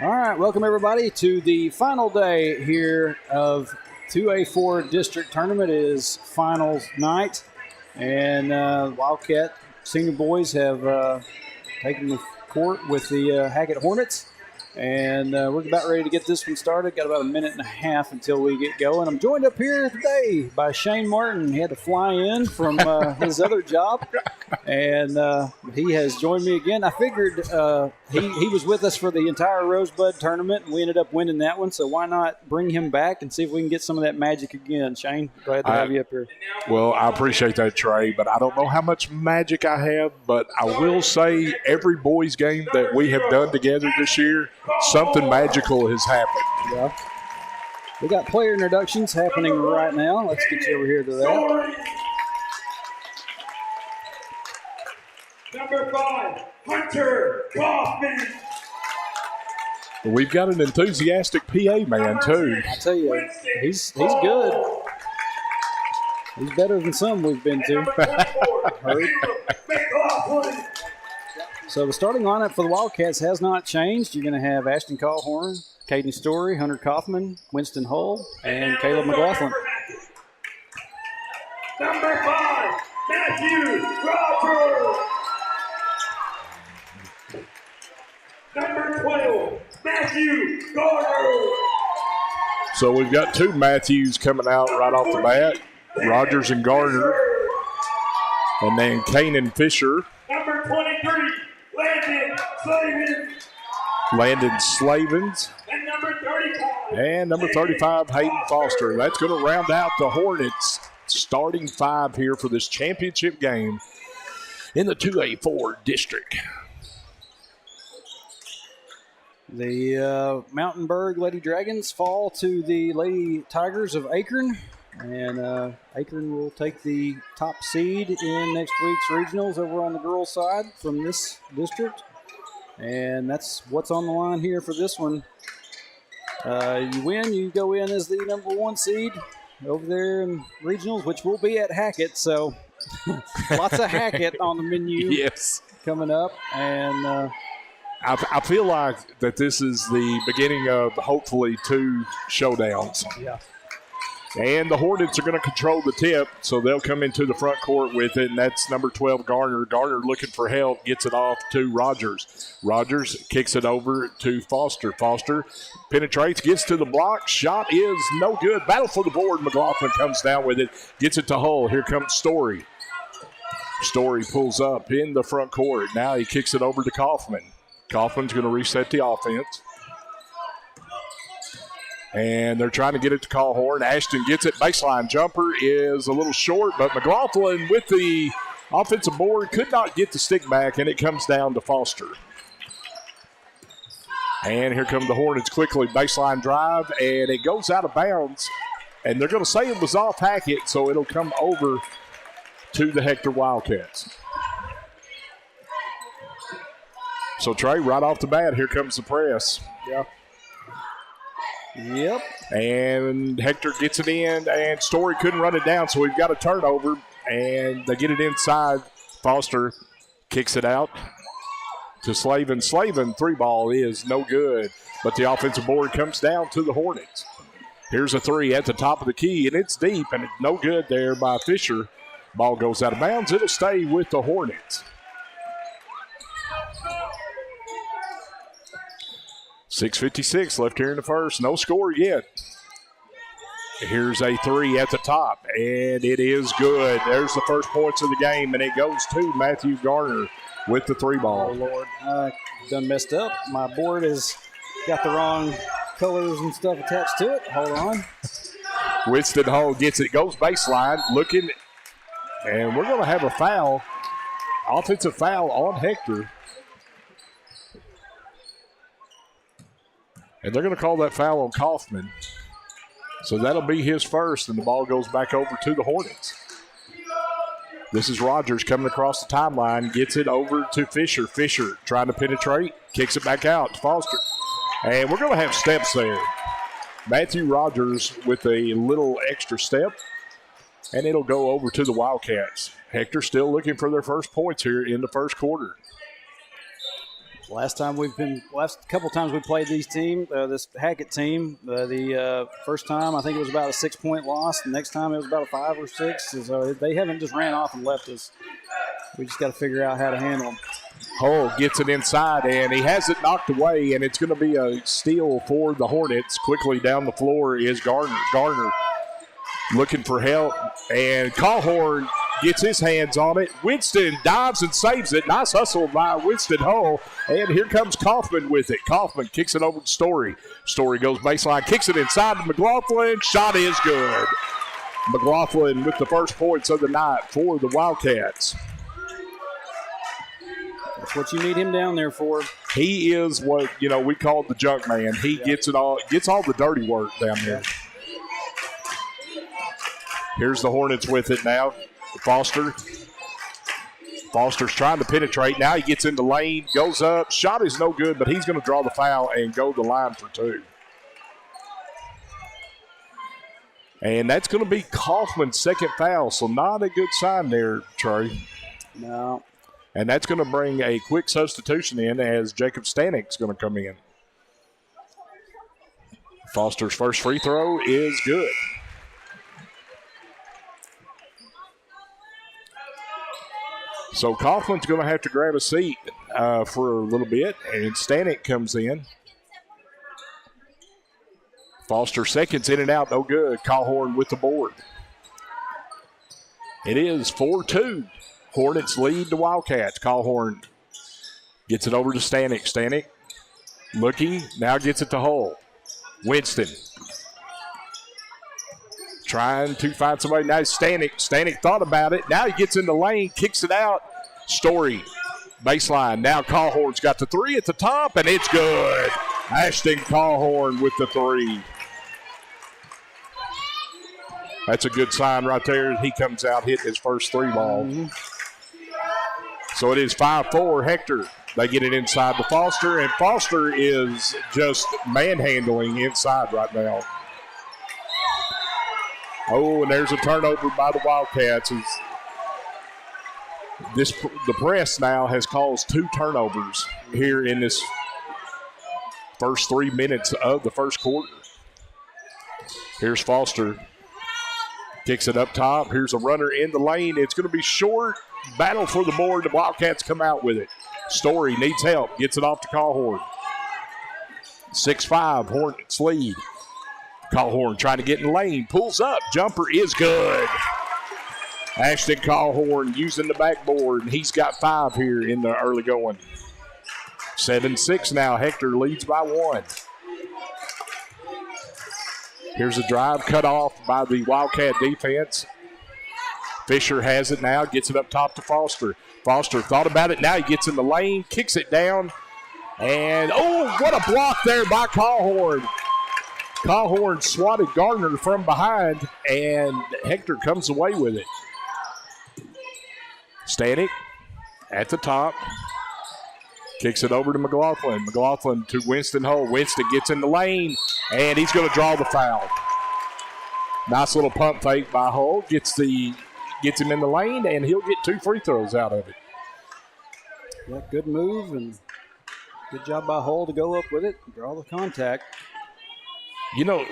All right, welcome everybody to the final day here of 2A-4 district tournament. It is finals night, and Wildcat senior boys have taken the court with the Hackett Hornets, and we're about ready to get this one started. Got about a minute and a half until we get going. I'm joined up here today by Shane Martin. He had to fly in from his other job, and he has joined me again. I figured he was with us for the entire Rosebud tournament, and we ended up winning that one, so why not bring him back and see if we can get some of that magic again. Shane, glad to have you up here. Well, I appreciate that, Trey, but I don't know how much magic I have, but I will say every boys game that we have done together this year, something magical has happened. Yeah. We got player introductions happening right now. Let's get you over here to that. Number 5, Hunter Kaufman. We've got an enthusiastic PA man, too. I tell you, he's good. He's better than some we've been to. Heard. So the starting lineup for the Wildcats has not changed. You're going to have Ashton Callhorn, Caden Story, Hunter Kaufman, Winston Hull, and Caleb McLaughlin. Number 5, Matthew Rogers. Number 12, Matthew Garner. So we've got two Matthews coming out right off the bat, Rogers and Gardner, and then Kanan Fisher. Number 23, Landon Slavens. And number 35. And number 35, Hayden Foster. That's going to round out the Hornets starting five here for this championship game in the 2A-4 district. The Mountainburg Lady Dragons fall to the Lady Tigers of Akron. And Akron will take the top seed in next week's regionals over on the girls' side from this district. And that's what's on the line here for this one. You win, you go in as the number 1 seed over there in regionals, which will be at Hackett. So lots of Hackett on the menu yes. coming up. And I feel like that this is the beginning of hopefully 2 showdowns. Yeah. And the Hornets are going to control the tip, so they'll come into the front court with it, and that's number 12, Garner. Garner looking for help, gets it off to Rogers. Rogers kicks it over to Foster. Foster penetrates, gets to the block. Shot is no good. Battle for the board. McLaughlin comes down with it, gets it to Hull. Here comes Story. Story pulls up in the front court. Now he kicks it over to Kaufman. Kaufman's going to reset the offense. And they're trying to get it to Callhorn. Ashton gets it. Baseline jumper is a little short, but McLaughlin with the offensive board could not get the stick back, and it comes down to Foster. And here come the Hornets quickly. Baseline drive, and it goes out of bounds. And they're going to say it was off Hackett, so it'll come over to the Hector Wildcats. So, Trey, right off the bat, here comes the press. Yeah. Yep. And Hector gets it in, and Story couldn't run it down, so we've got a turnover, and they get it inside. Foster kicks it out to Slavin. Slavin, 3-ball is no good, but the offensive board comes down to the Hornets. Here's a 3 at the top of the key, and it's deep, and it's no good there by Fisher. Ball goes out of bounds. It'll stay with the Hornets. 6:56 left here in the first. No score yet. Here's a 3 at the top, and it is good. There's the first points of the game, and it goes to Matthew Garner with the 3-ball. Oh, Lord. I done messed up. My board has got the wrong colors and stuff attached to it. Hold on. Winston Hull gets it. Goes baseline. Looking, and we're going to have a foul. Offensive foul on Hector. And they're going to call that foul on Kaufman. So that'll be his first, and the ball goes back over to the Hornets. This is Rogers coming across the timeline, gets it over to Fisher. Fisher trying to penetrate, kicks it back out to Foster. And we're going to have steps there. Matthew Rogers with a little extra step, and it'll go over to the Wildcats. Hector still looking for their first points here in the first quarter. Last couple times we played this Hackett team, the first time I think it was about a 6-point loss. The next time it was about a 5 or 6. So they haven't just ran off and left us. We just got to figure out how to handle them. Hull gets it inside, and he has it knocked away, and it's going to be a steal for the Hornets. Quickly down the floor is Garner. Garner looking for help, and Callhorn gets his hands on it. Winston dives and saves it. Nice hustle by Winston Hull. And here comes Kaufman with it. Kaufman kicks it over to Story. Story goes baseline, kicks it inside to McLaughlin. Shot is good. McLaughlin with the first points of the night for the Wildcats. That's what you need him down there for. He is what, we call the junk man. He gets all the dirty work down there. Here's the Hornets with it now. Foster's trying to penetrate. Now he gets in the lane, goes up. Shot is no good, but he's going to draw the foul and go to the line for 2. And that's going to be Kaufman's second foul, so not a good sign there, Trey. No. And that's going to bring a quick substitution in as Jacob Stanik's going to come in. Foster's first free throw is good. So Kaufman's going to have to grab a seat for a little bit, and Stanek comes in. Foster seconds in and out, no good. Callhorn with the board. It is 4-2. Hornets lead the Wildcats. Callhorn gets it over to Stanek. Stanek looking, now gets it to Hull. Winston trying to find somebody. Now Stanek. Stanek thought about it. Now he gets in the lane, kicks it out. Story, baseline. Now Callhorn's got the 3 at the top, and it's good. Ashton Callhorn with the 3. That's a good sign right there. He comes out hitting his first 3 ball. Mm-hmm. So it is 5-4. Hector, they get it inside to Foster, and Foster is just manhandling inside right now. Oh, and there's a turnover by the Wildcats. The press now has caused 2 turnovers here in this first 3 minutes of the first quarter. Here's Foster. Kicks it up top. Here's a runner in the lane. It's going to be short. Battle for the board. The Wildcats come out with it. Story needs help. Gets it off to Callhorn. 6-5. Hornets lead. Callhorn trying to get in the lane. Pulls up. Jumper is good. Ashton Callhorn using the backboard, and he's got 5 here in the early going. 7-6 now. Hector leads by 1. Here's a drive cut off by the Wildcat defense. Fisher has it now, gets it up top to Foster. Foster thought about it. Now he gets in the lane, kicks it down. And, what a block there by Callhorn. Callhorn swatted Gardner from behind, and Hector comes away with it. Stanek at the top. Kicks it over to McLaughlin. McLaughlin to Winston Hull. Winston gets in the lane, and he's going to draw the foul. Nice little pump fake by Hull. Gets him in the lane, and he'll get 2 free throws out of it. Yeah, good move, and good job by Hull to go up with it, draw the contact.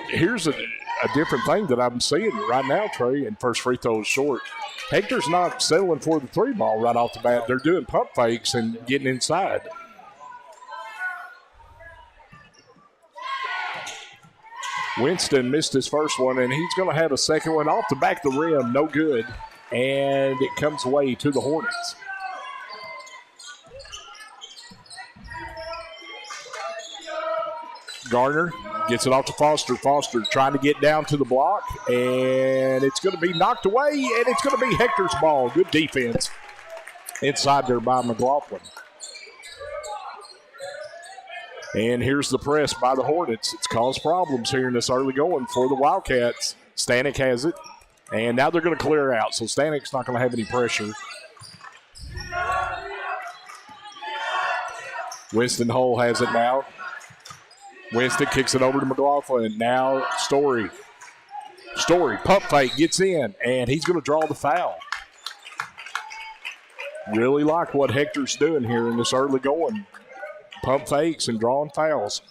Here's a different thing that I'm seeing right now, Trey, and first free throw is short. Hector's not settling for the 3 ball right off the bat. They're doing pump fakes and getting inside. Winston missed his first one, and he's going to have a second one off the back of the rim. No good. And it comes away to the Hornets. Garner gets it off to Foster. Foster trying to get down to the block, and it's going to be knocked away, and it's going to be Hector's ball. Good defense inside there by McLaughlin. And here's the press by the Hornets. It's caused problems here in this early going for the Wildcats. Stanek has it, and now they're going to clear out, so Stanek's not going to have any pressure. Winston Hull has it now. Winston kicks it over to McLaughlin. Now Story. Story, pump fake, gets in, and he's going to draw the foul. Really like what Hector's doing here in this early going. pump fakes and drawing fouls.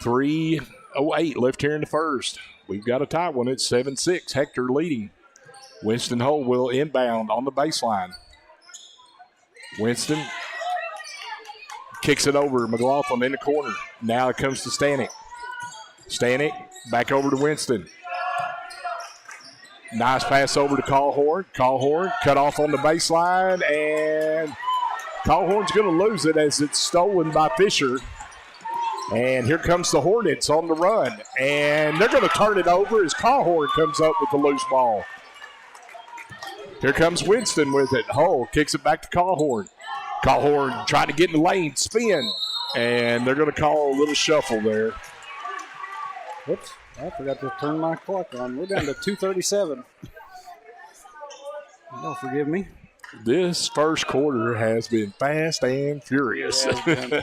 3:08 left here in the first. We've got a tight one. It's 7-6. Hector leading. Winston Hull will inbound on the baseline. Winston kicks it over. McLaughlin in the corner. Now it comes to Stanek. Stanek back over to Winston. Nice pass over to Callhorn. Callhorn cut off on the baseline, and Callhorn's going to lose it as it's stolen by Fisher. And here comes the Hornets on the run. And they're going to turn it over as Callhorn comes up with the loose ball. Here comes Winston with it. Hull kicks it back to Callhorn. Callhorn trying to get in the lane, spin. And they're going to call a little shuffle there. Whoops, I forgot to turn my clock on. We're down to 2:37. Don't forgive me. This first quarter has been fast and furious. Yeah,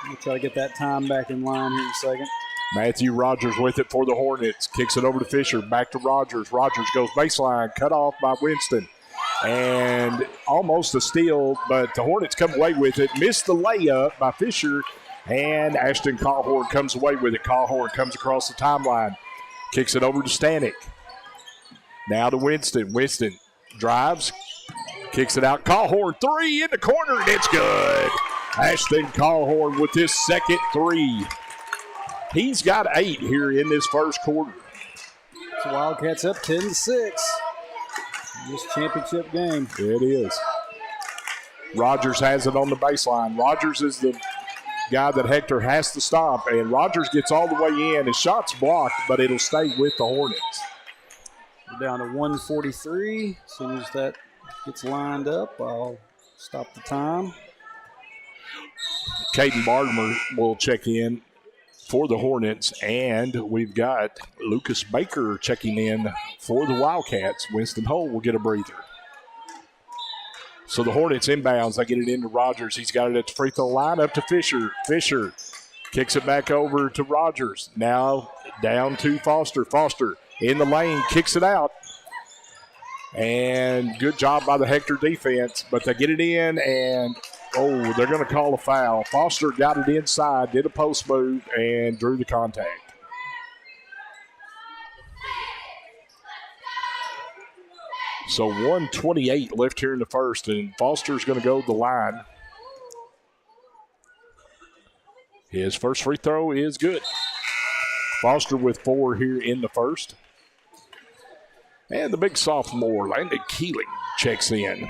we'll try to get that time back in line here in a second. Matthew Rogers with it for the Hornets. Kicks it over to Fisher. Back to Rogers. Rogers goes baseline. Cut off by Winston. And almost a steal, but the Hornets come away with it. Missed the layup by Fisher. And Ashton Callhorn comes away with it. Callhorn comes across the timeline. Kicks it over to Stanek. Now to Winston. Winston drives. Kicks it out. Callhorn three in the corner, and it's good. Ashton Callhorn with his second three. He's got 8 here in this first quarter. So Wildcats up 10-6. This championship game. It is. Rogers has it on the baseline. Rogers is the guy that Hector has to stop, and Rogers gets all the way in. His shot's blocked, but it'll stay with the Hornets. We're down to 1:43. As soon as that gets lined up, I'll stop the time. Caden Bartimer will check in for the Hornets, and we've got Lucas Baker checking in for the Wildcats. Winston Hull will get a breather. So the Hornets inbounds. They get it into Rogers. He's got it at the free throw line up to Fisher. Fisher kicks it back over to Rogers. Now down to Foster. Foster in the lane, kicks it out. And good job by the Hector defense, but they get it in, and they're going to call a foul. Foster got it inside, did a post move, and drew the contact. So 1:28 left here in the first, and Foster's going to go to the line. His first free throw is good. Foster with 4 here in the first. And the big sophomore, Landon Keeling, checks in.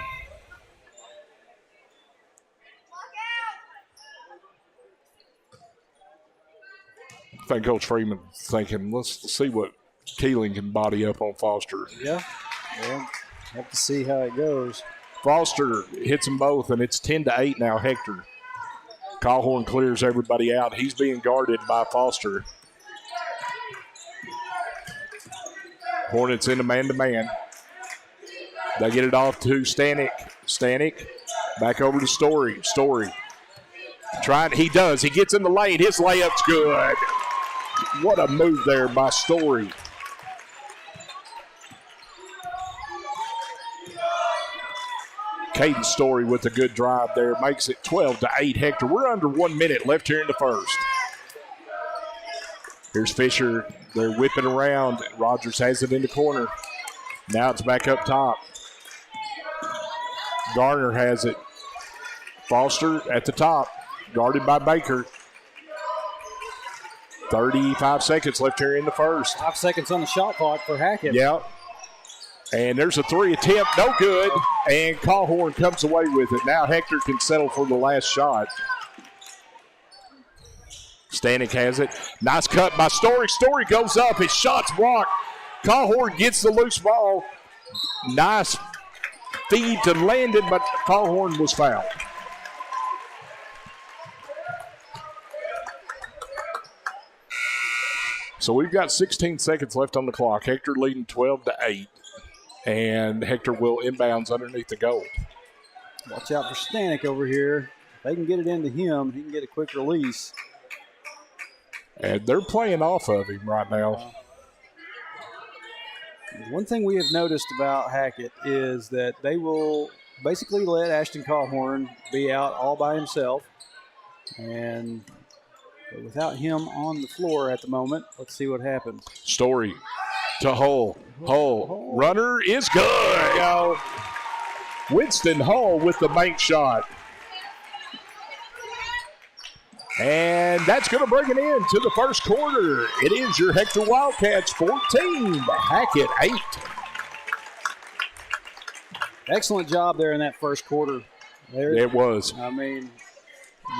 I think Coach Freeman thinking, let's see what Keeling can body up on Foster. Yeah, have to see how it goes. Foster hits them both, and it's 10-8 now, Hector. Callhorn clears everybody out. He's being guarded by Foster. Hornets in a man-to-man. They get it off to Stanek. Stanek back over to Story. Story he does. He gets in the lane. His layup's good. What a move there by Story. Caden Story with a good drive there. Makes it 12-8, Hector. We're under 1 minute left here in the first. Here's Fisher. They're whipping around. Rogers has it in the corner. Now it's back up top. Garner has it. Foster at the top, guarded by Baker. 35 seconds left here in the first. 5 seconds on the shot clock for Hackett. Yep. And there's a 3 attempt, no good. And Callhorn comes away with it. Now Hector can settle for the last shot. Stanek has it. Nice cut by Story. Story goes up. His shot's blocked. Callhorn gets the loose ball. Nice feed to Landon, but Callhorn was fouled. So we've got 16 seconds left on the clock. Hector leading 12-8. And Hector will inbounds underneath the goal. Watch out for Stanek over here. If they can get it into him, he can get a quick release. And they're playing off of him right now. One thing we have noticed about Hackett is that they will basically let Ashton Cawhorn be out all by himself. And without him on the floor at the moment, let's see what happens. Story to Hull. Hull. Runner is good. Go. Winston Hull with the bank shot. And that's going to bring it in to the first quarter. It is your Hector Wildcats 14, Hackett 8. Excellent job there in that first quarter. There, It was. I mean,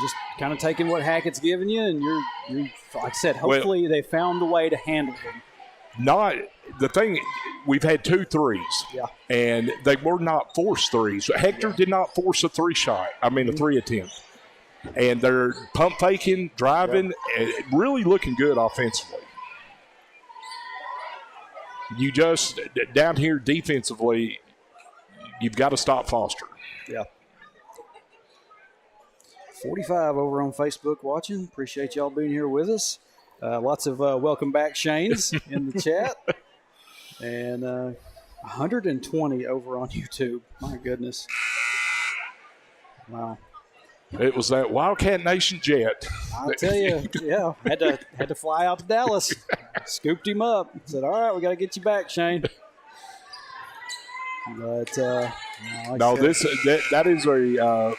just kind of taking what Hackett's giving you, and you're like I said, hopefully they found a way to handle them. Not the thing. We've had 2 threes, Yeah. and they were not forced threes. Hector did not force a 3 shot. I mean, a 3 attempt. And they're pump faking, driving, and really looking good offensively. You just down here defensively, you've got to stop Foster. Yeah. 45 over on Facebook watching. Appreciate y'all being here with us. Lots of welcome back Shanes in the chat. And 120 over on YouTube. My goodness. Wow. It was that Wildcat Nation jet. I'll tell you, yeah, had to fly out to Dallas. Scooped him up. Said, all right, we got to get you back, Shane. But that is a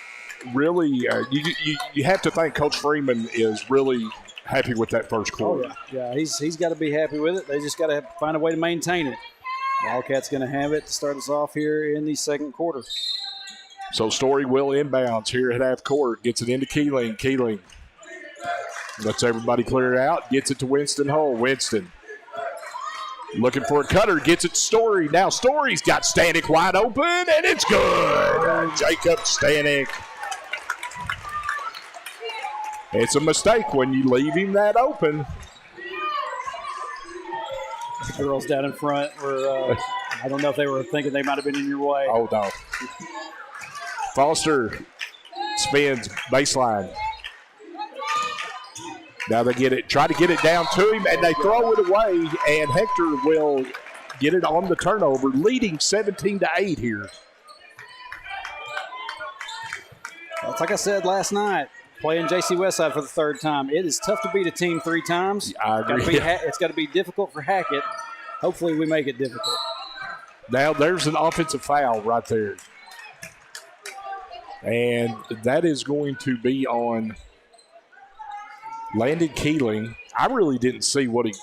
really you have to think Coach Freeman is really happy with that first quarter. Oh, yeah, he's got to be happy with it. They just got to find a way to maintain it. Wildcats going to have it to start us off here in the second quarter. So Story will inbounds here at half court. Gets it into Keeling. Keeling lets everybody clear it out. Gets it to Winston Hull. Winston looking for a cutter. Gets it to Story. Now Story's got Stanek wide open, and it's good. Jacob Stanek. It's a mistake when you leave him that open. The girls down in front were, I don't know if they were thinking they might have been in your way. Oh, no. Foster spins baseline. Now they try to get it down to him, and they throw it away, and Hector will get it on the turnover, leading 17-8 here. It's like I said last night, playing JC Westside for the 3rd time. It is tough to beat a team 3 times. I agree. It's got to be difficult for Hackett. Hopefully we make it difficult. Now there's an offensive foul right there. And that is going to be on Landon Keeling. I really didn't see what he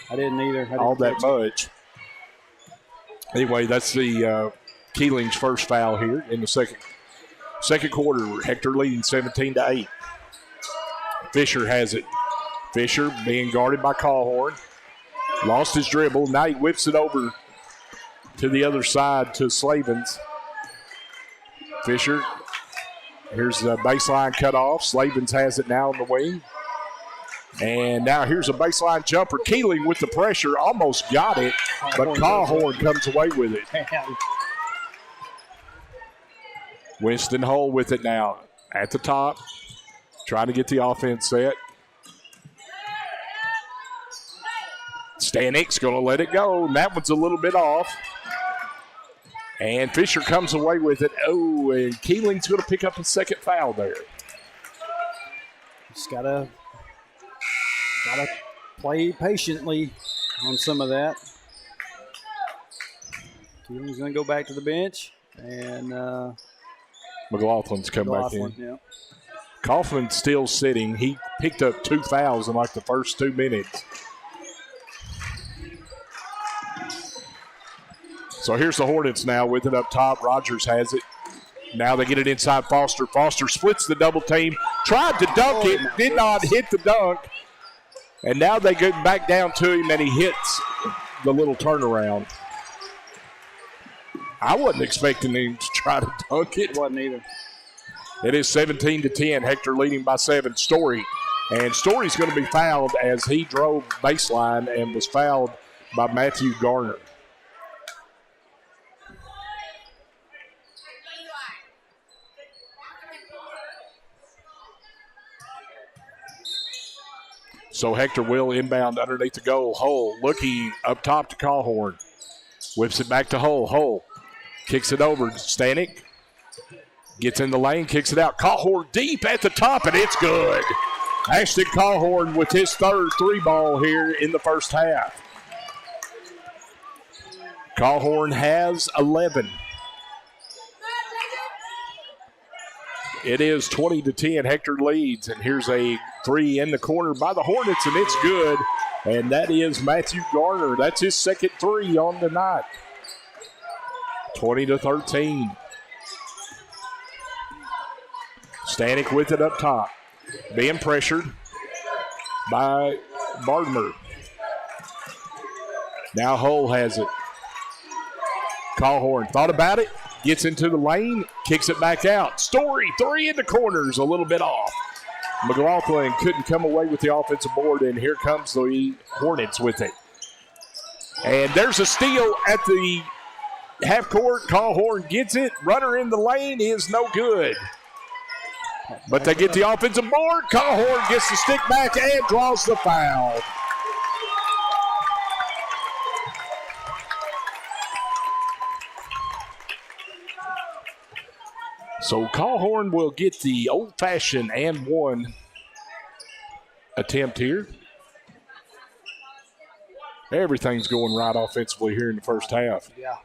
I didn't either. all that much. Anyway, that's the Keeling's first foul here in the second quarter. Hector leading 17-8. Fisher has it. Fisher being guarded by Cawhorn. Lost his dribble. Now he whips it over to the other side to Slavens. Fisher, here's the baseline cut off. Slavens has it now on the wing. And now here's a baseline jumper. Keeling with the pressure, almost got it, but Cawhorn comes away with it. Winston Hull with it now at the top, trying to get the offense set. Stanek's going to let it go, and that one's a little bit off. And Fisher comes away with it. Oh, and Keeling's going to pick up his second foul there. Just gotta play patiently on some of that. Keeling's going to go back to the bench, and McLaughlin's come back in. Yeah. Kaufman's still sitting. He picked up 2 fouls in like the first 2 minutes. So here's the Hornets now with it up top. Rogers has it. Now they get it inside Foster. Foster splits the double team. Tried to dunk it. Did not hit the dunk. And now they get back down to him, and he hits the little turnaround. I wasn't expecting him to try to dunk it. Wasn't either. It is 17-10. Hector leading by 7. Story. And Story's going to be fouled as he drove baseline and was fouled by Matthew Garner. So Hector will inbound underneath the goal. Hull looking up top to Cawhorn. Whips it back to Hull. Hull Kicks it over. Stanek gets in the lane, kicks it out. Callhorn deep at the top, and it's good. Ashton Callhorn with his third 3-ball here in the first half. Callhorn has 11. It is 20-10. Hector leads, and here's a 3 in the corner by the Hornets, and it's good. And that is Matthew Garner. That's his second 3 on the night. 20-13. Stanek with it up top. Being pressured by Bartmer. Now Hull has it. Callhorn thought about it. Gets into the lane. Kicks it back out. Story, 3 in the corners. A little bit off. McLaughlin couldn't come away with the offensive board, and here comes the Hornets with it. And there's a steal at the half court. Callhorn gets it. Runner in the lane is no good. But they get the offensive board. Callhorn gets the stick back and draws the foul. So Callhorn will get the old-fashioned and 1 attempt here. Everything's going right offensively here in the first half. Yeah.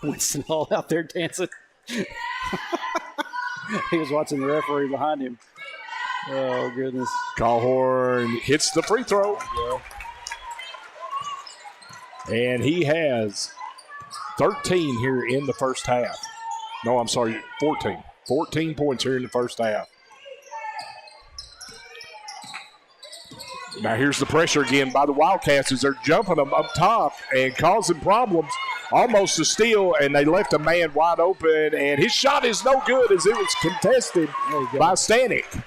Winston Hall out there dancing. He was watching the referee behind him. Oh, goodness. Callhorn hits the free throw. Yeah. And he has 13 here in the first half. No, I'm sorry, 14. 14 points here in the first half. Now here's the pressure again by the Wildcats as they're jumping them up top and causing problems. Almost a steal, and they left a man wide open, and his shot is no good as it was contested by Stanek.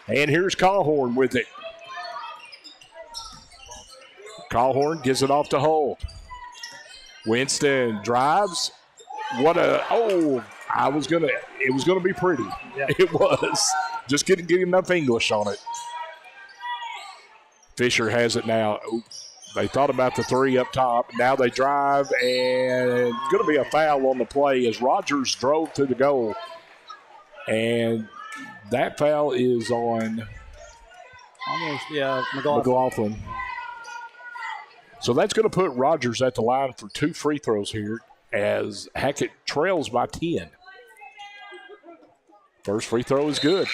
And here's Callhorn with it. Callhorn gives it off to Hull. Winston drives. It was gonna be pretty. Yeah. It was. Just couldn't get enough English on it. Fisher has it now. They thought about the 3 up top. Now they drive, and going to be a foul on the play as Rogers drove to the goal. And that foul is on McLaughlin. So that's going to put Rogers at the line for 2 free throws here as Hackett trails by 10. First free throw is good.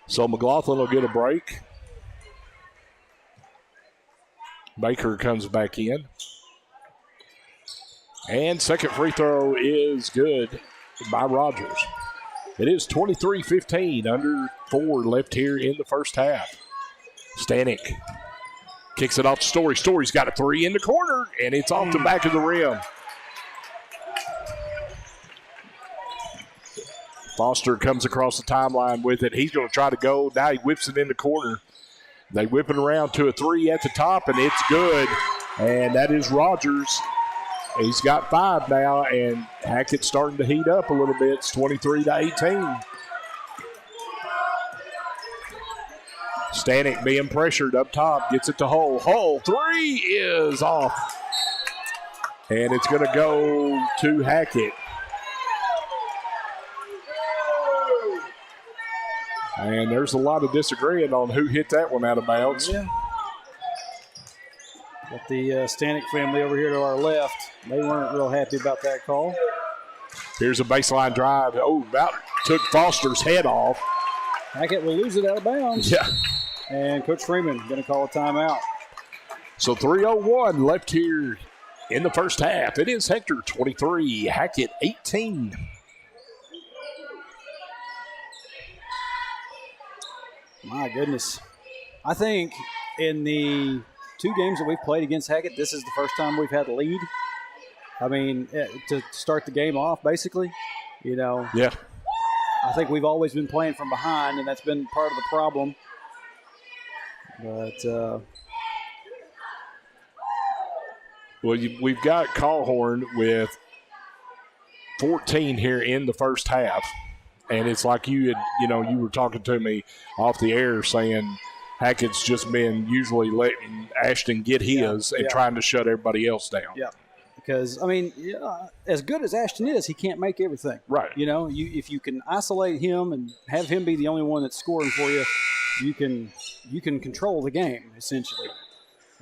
So McLaughlin will get a break. Baker comes back in. And second free throw is good by Rogers. It is 23-15, under 4 left here in the first half. Stanek kicks it off to Story. Story's got a 3 in the corner, and it's off the back of the rim. Foster comes across the timeline with it. He's going to try to go. Now he whips it in the corner. They whip it around to a 3 at the top, and it's good. And that is Rogers. He's got 5 now, and Hackett's starting to heat up a little bit. It's 23-18. Stanek being pressured up top. Gets it to Hull. Hull, 3 is off. And it's going to go to Hackett. And there's a lot of disagreeing on who hit that one out of bounds. Yeah. Got the Stanek family over here to our left. They weren't real happy about that call. Here's a baseline drive. About took Foster's head off. Hackett will lose it out of bounds. Yeah. And Coach Freeman going to call a timeout. So 3:01 left here in the first half. It is Hector 23, Hackett 18. My goodness. I think in the 2 games that we've played against Hackett, this is the first time we've had a lead. I mean, to start the game off, basically, Yeah. I think we've always been playing from behind, and that's been part of the problem. But we've got Callhorn with 14 here in the first half. And it's like you were talking to me off the air saying Hackett's just been usually letting Ashton get his and trying to shut everybody else down. Yeah. Because, I mean, as good as Ashton is, he can't make everything. Right. If you can isolate him and have him be the only one that's scoring for you, you can control the game, essentially.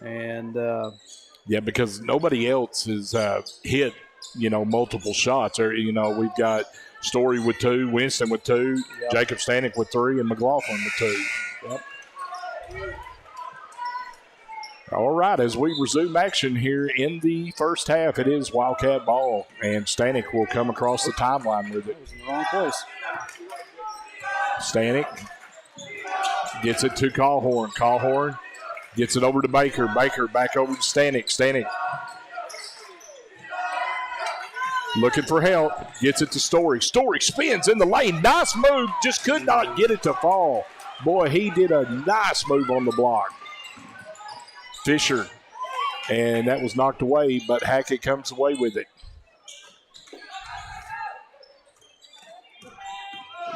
And because nobody else has hit, multiple shots. Or, we've got Story with 2, Winston with 2, Jacob Stanek with 3, and McLaughlin with 2. Yep. All right, as we resume action here in the first half, it is Wildcat ball, and Stanek will come across the timeline with it. That was in the wrong place. Stanek gets it to Callhorn. Callhorn gets it over to Baker. Baker back over to Stanek. Stanek looking for help. Gets it to Story. Story spins in the lane. Nice move. Just could not get it to fall. Boy, he did a nice move on the block. Fisher, and that was knocked away, but Hackett comes away with it.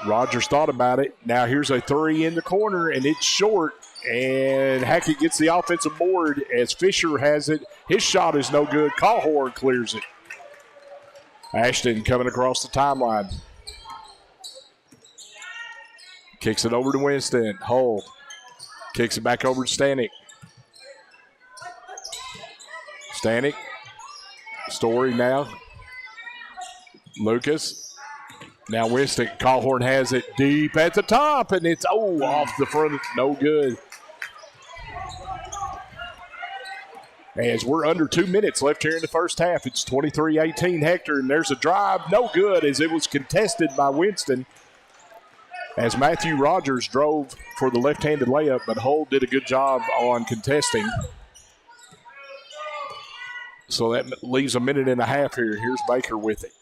Rogers thought about it. Now here's a 3 in the corner, and it's short, and Hackett gets the offensive board as Fisher has it. His shot is no good. Callhorn clears it. Ashton coming across the timeline. Kicks it over to Winston. Hull kicks it back over to Stanek. Stanek. Story now. Lucas. Now Winston. Callhorn has it deep at the top, and it's off the front. No good. As we're under 2 minutes left here in the first half, it's 23-18 Hector, and there's a drive. No good as it was contested by Winston. As Matthew Rogers drove for the left-handed layup, but Hull did a good job on contesting. So that leaves a minute and a half here. Here's Baker with it.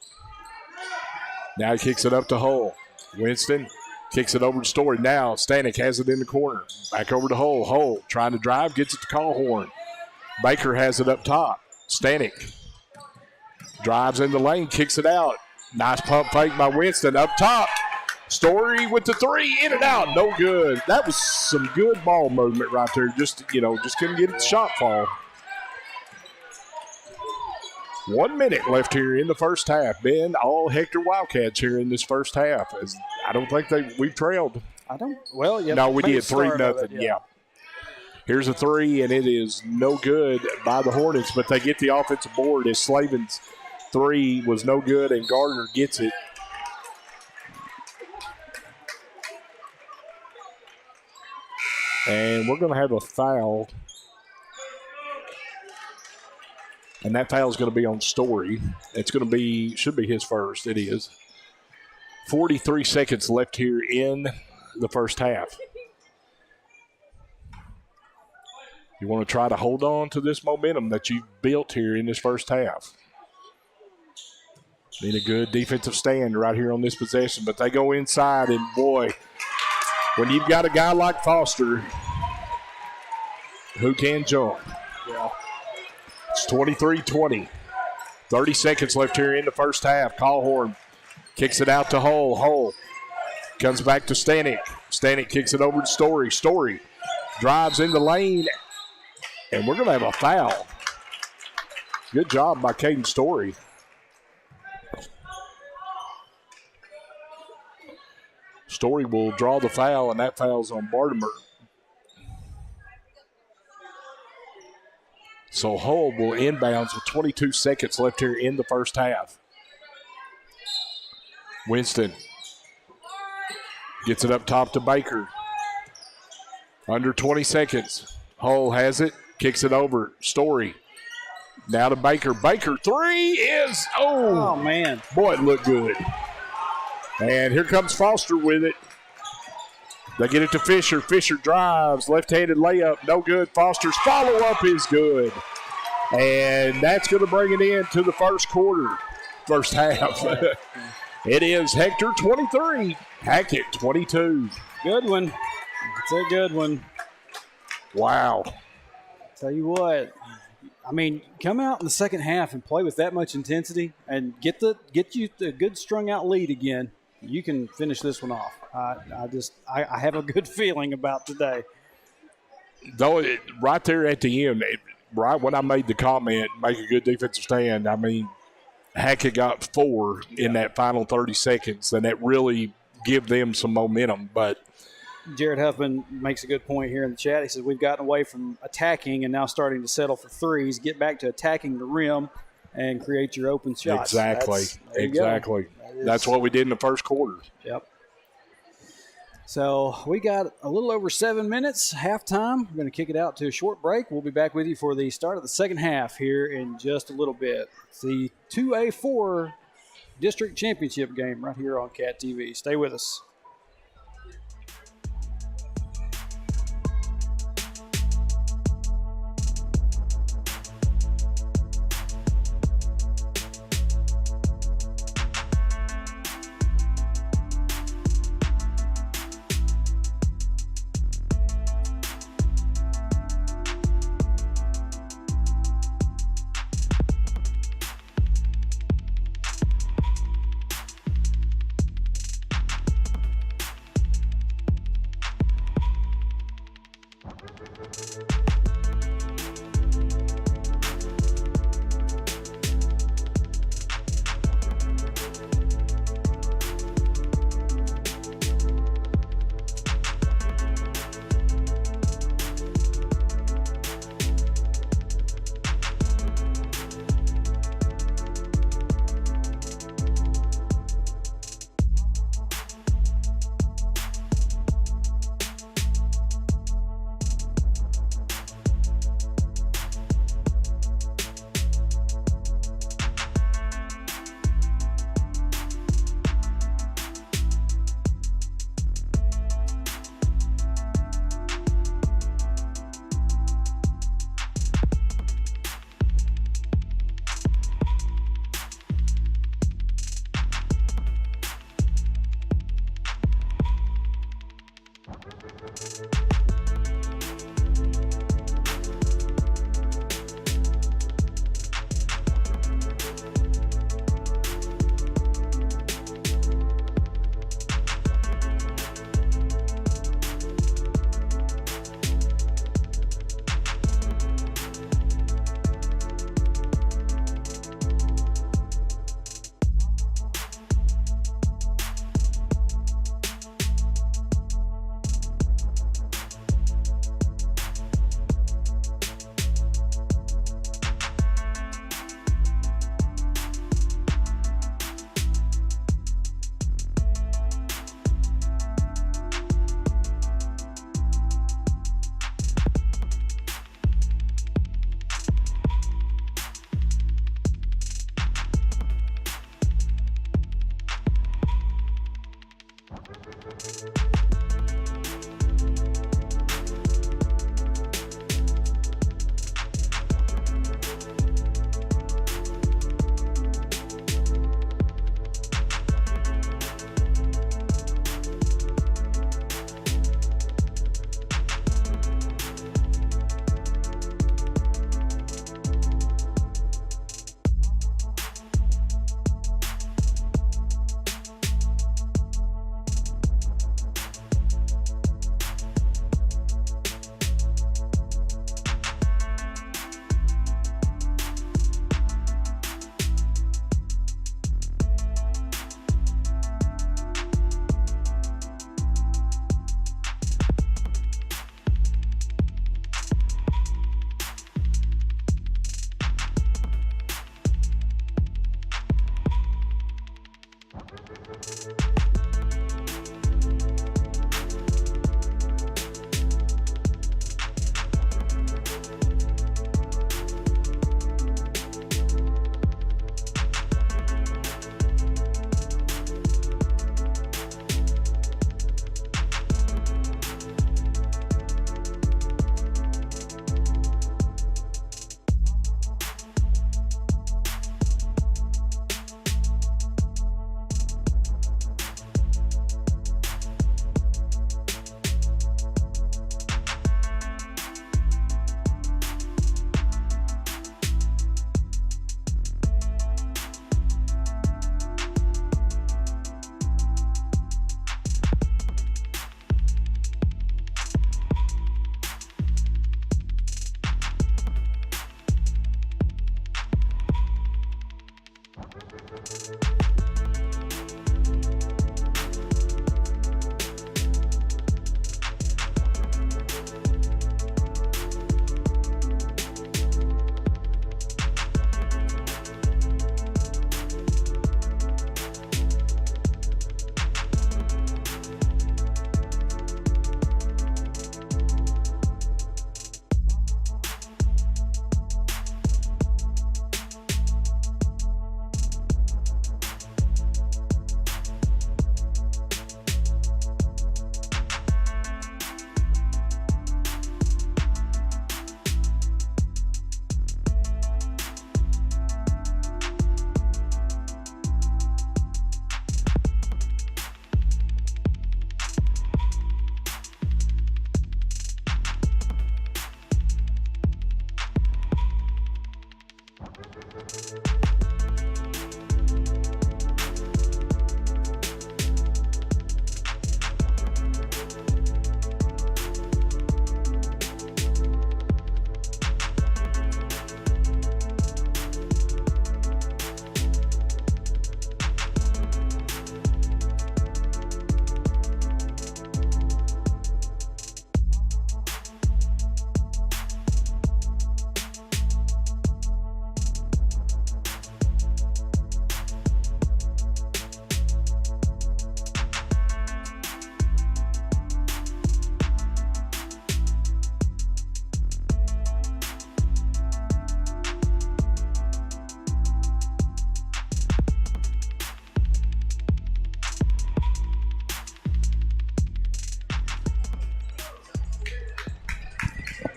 Now he kicks it up to Hull. Winston kicks it over to Story. Now Stanek has it in the corner. Back over to Hull. Hull trying to drive, gets it to Callhorn. Baker has it up top. Stanek drives in the lane, kicks it out. Nice pump fake by Winston up top. Story with the 3, in and out, no good. That was some good ball movement right there. Just couldn't get it to shot fall. 1 minute left here in the first half. Ben, all Hector Wildcats here in this first half. I don't think we've trailed. I don't. Well, yeah. No, we did 3-0. Yeah. Here's a 3, and it is no good by the Hornets, but they get the offensive board as Slavin's 3 was no good, and Gardner gets it. And we're going to have a foul. And that foul is going to be on Story. It's going to be, should be his first. It is. 43 seconds left here in the first half. You want to try to hold on to this momentum that you've built here in this first half. Need a good defensive stand right here on this possession, but they go inside, and boy, when you've got a guy like Foster who can jump. Yeah. It's 23-20. 30 seconds left here in the first half. Callhorn kicks it out to Hull. Hull comes back to Stanek. Stanek kicks it over to Story. Story drives in the lane, and we're going to have a foul. Good job by Caden Story. Story will draw the foul, and that foul's on Bartimer. So Hull will inbounds with 22 seconds left here in the first half. Winston gets it up top to Baker. Under 20 seconds. Hull has it, kicks it over. Story now to Baker. Baker 3 is, oh man. Boy, it looked good. And here comes Foster with it. They get it to Fisher. Fisher drives, left-handed layup, no good. Foster's follow-up is good. And that's going to bring it into the first half. It is Hector 23, Hackett 22. Good one. It's a good one. Wow. Tell you what, I mean, come out in the second half and play with that much intensity and get you a good strung out lead again. you can finish this one off. I have a good feeling about today. Though, right there at the end, right when I made the comment, make a good defensive stand, I mean, Hackett got 4 in that final 30 seconds, and that really give them some momentum. But Jared Huffman makes a good point here in the chat. He says we've gotten away from attacking and now starting to settle for threes. Get back to attacking the rim and create your open shots. Exactly. That's what we did in the first quarter. Yep. So we got a little over 7 minutes, halftime. We're going to kick it out to a short break. We'll be back with you for the start of the second half here in just a little bit. It's the 2A-4 District Championship game right here on Cat TV. Stay with us.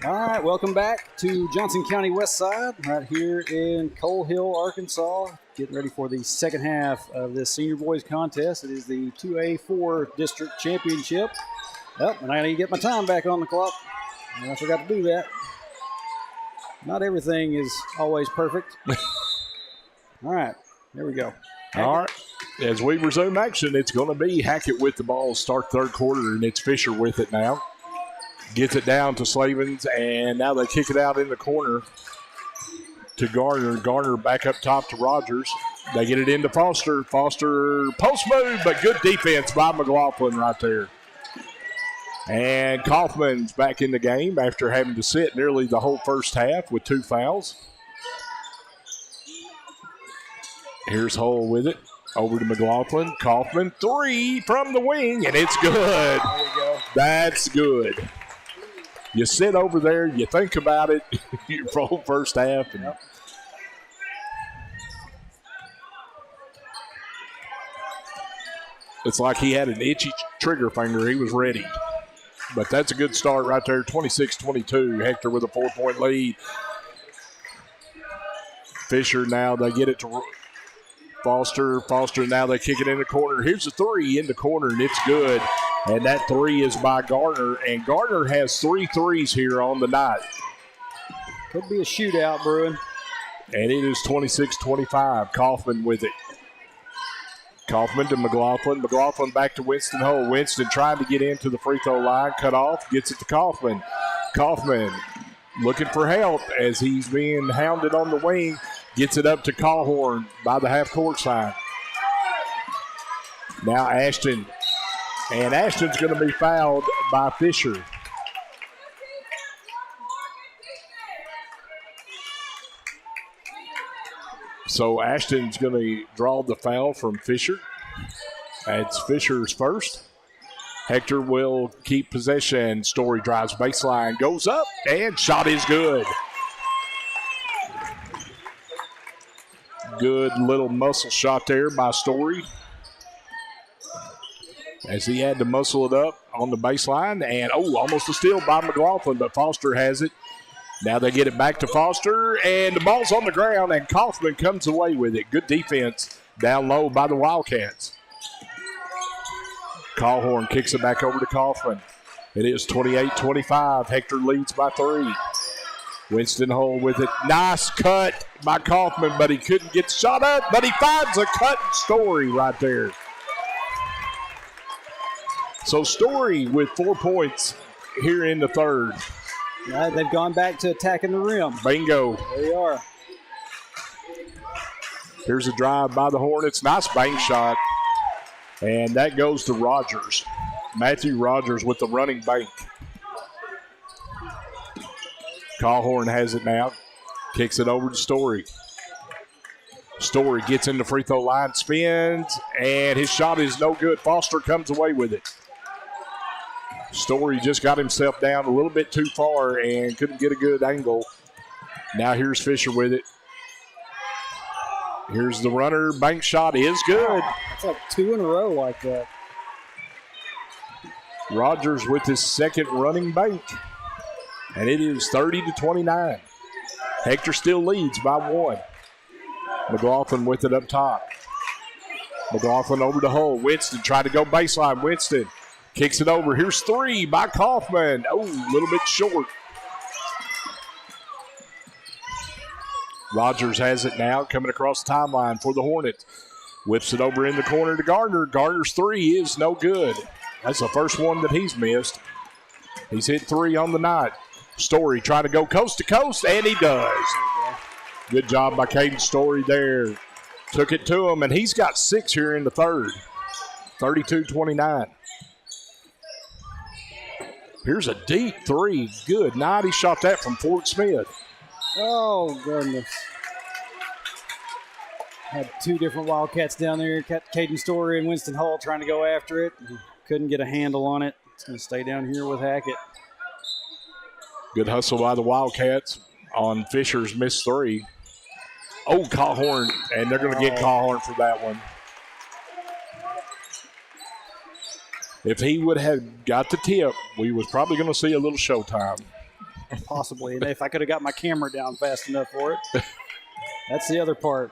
All right, welcome back to Johnson County Westside, right here in Coal Hill, Arkansas. Getting ready for the second half of this senior boys contest. It is the 2A-4 district championship. Oh, and I need to get my time back on the clock. And I forgot to do that. Not everything is always perfect. All right, there we go. All right. As we resume action, it's going to be Hackett with the ball, start third quarter, and it's Fisher with it now. Gets it down to Slavens, and now they kick it out in the corner to Garner. Garner back up top to Rogers. They get it into Foster. Foster post move, but good defense by McLaughlin right there. And Kaufman's back in the game after having to sit nearly the whole first half with 2 fouls. Here's Hull with it. Over to McLaughlin. Kaufman, 3 from the wing, and it's good. There you go. That's good. You sit over there, you think about it, your whole first half. And it's like he had an itchy trigger finger. He was ready. But that's a good start right there, 26-22. Hector with a 4-point lead. Fisher now, they get it to Foster. Foster, now they kick it in the corner. Here's a 3 in the corner, and it's good. And that 3 is by Garner. And Garner has 3 threes here on the night. Could be a shootout, Bruin. And it is 26-25. Kaufman with it. Kaufman to McLaughlin. McLaughlin back to Winston Hull. Winston trying to get into the free throw line. Cut off. Gets it to Kaufman. Kaufman looking for help as he's being hounded on the wing. Gets it up to Callhorn by the half-court side. Now Ashton. And Ashton's going to be fouled by Fisher. So Ashton's going to draw the foul from Fisher. It's Fisher's first. Hector will keep possession. Story drives baseline, goes up, and shot is good. Good little muscle shot there by Story, as he had to muscle it up on the baseline. And, almost a steal by McLaughlin, but Foster has it. Now they get it back to Foster, and the ball's on the ground, and Kaufman comes away with it. Good defense down low by the Wildcats. Callhorn kicks it back over to Kaufman. It is 28-25. Hector leads by 3. Winston Hull with it. Nice cut by Kaufman, but he couldn't get the shot up, but he finds a cut Story right there. So Story with 4 points here in the third. Yeah, they've gone back to attacking the rim. Bingo. There you are. Here's a drive by the Hornets. Nice bank shot. And that goes to Rogers. Matthew Rogers with the running bank. Callhorn has it now. Kicks it over to Story. Story gets in the free throw line, spins, and his shot is no good. Foster comes away with it. Story just got himself down a little bit too far and couldn't get a good angle. Now here's Fisher with it. Here's the runner. Bank shot is good. It's like 2 in a row like that. Rogers with his second running bank. And it is 30-29. Hector still leads by 1. McLaughlin with it up top. McLaughlin over to Hull. Winston trying to go baseline. Winston kicks it over. Here's 3 by Kaufman. A little bit short. Rogers has it now, coming across the timeline for the Hornets. Whips it over in the corner to Gardner. Gardner's 3 is no good. That's the first one that he's missed. He's hit 3 on the night. Story trying to go coast to coast, and he does. Good job by Caden Story there. Took it to him, and he's got 6 here in the third. 32-29. Here's a deep 3. Good night. He shot that from Fort Smith. Oh, goodness. Had 2 different Wildcats down there. Caden Story and Winston Hull trying to go after it. Couldn't get a handle on it. It's going to stay down here with Hackett. Good hustle by the Wildcats on Fisher's missed 3. Callhorn, and they're going to get Callhorn for that one. If he would have got the tip, we was probably going to see a little showtime. possibly. And if I could have got my camera down fast enough for it. That's the other part.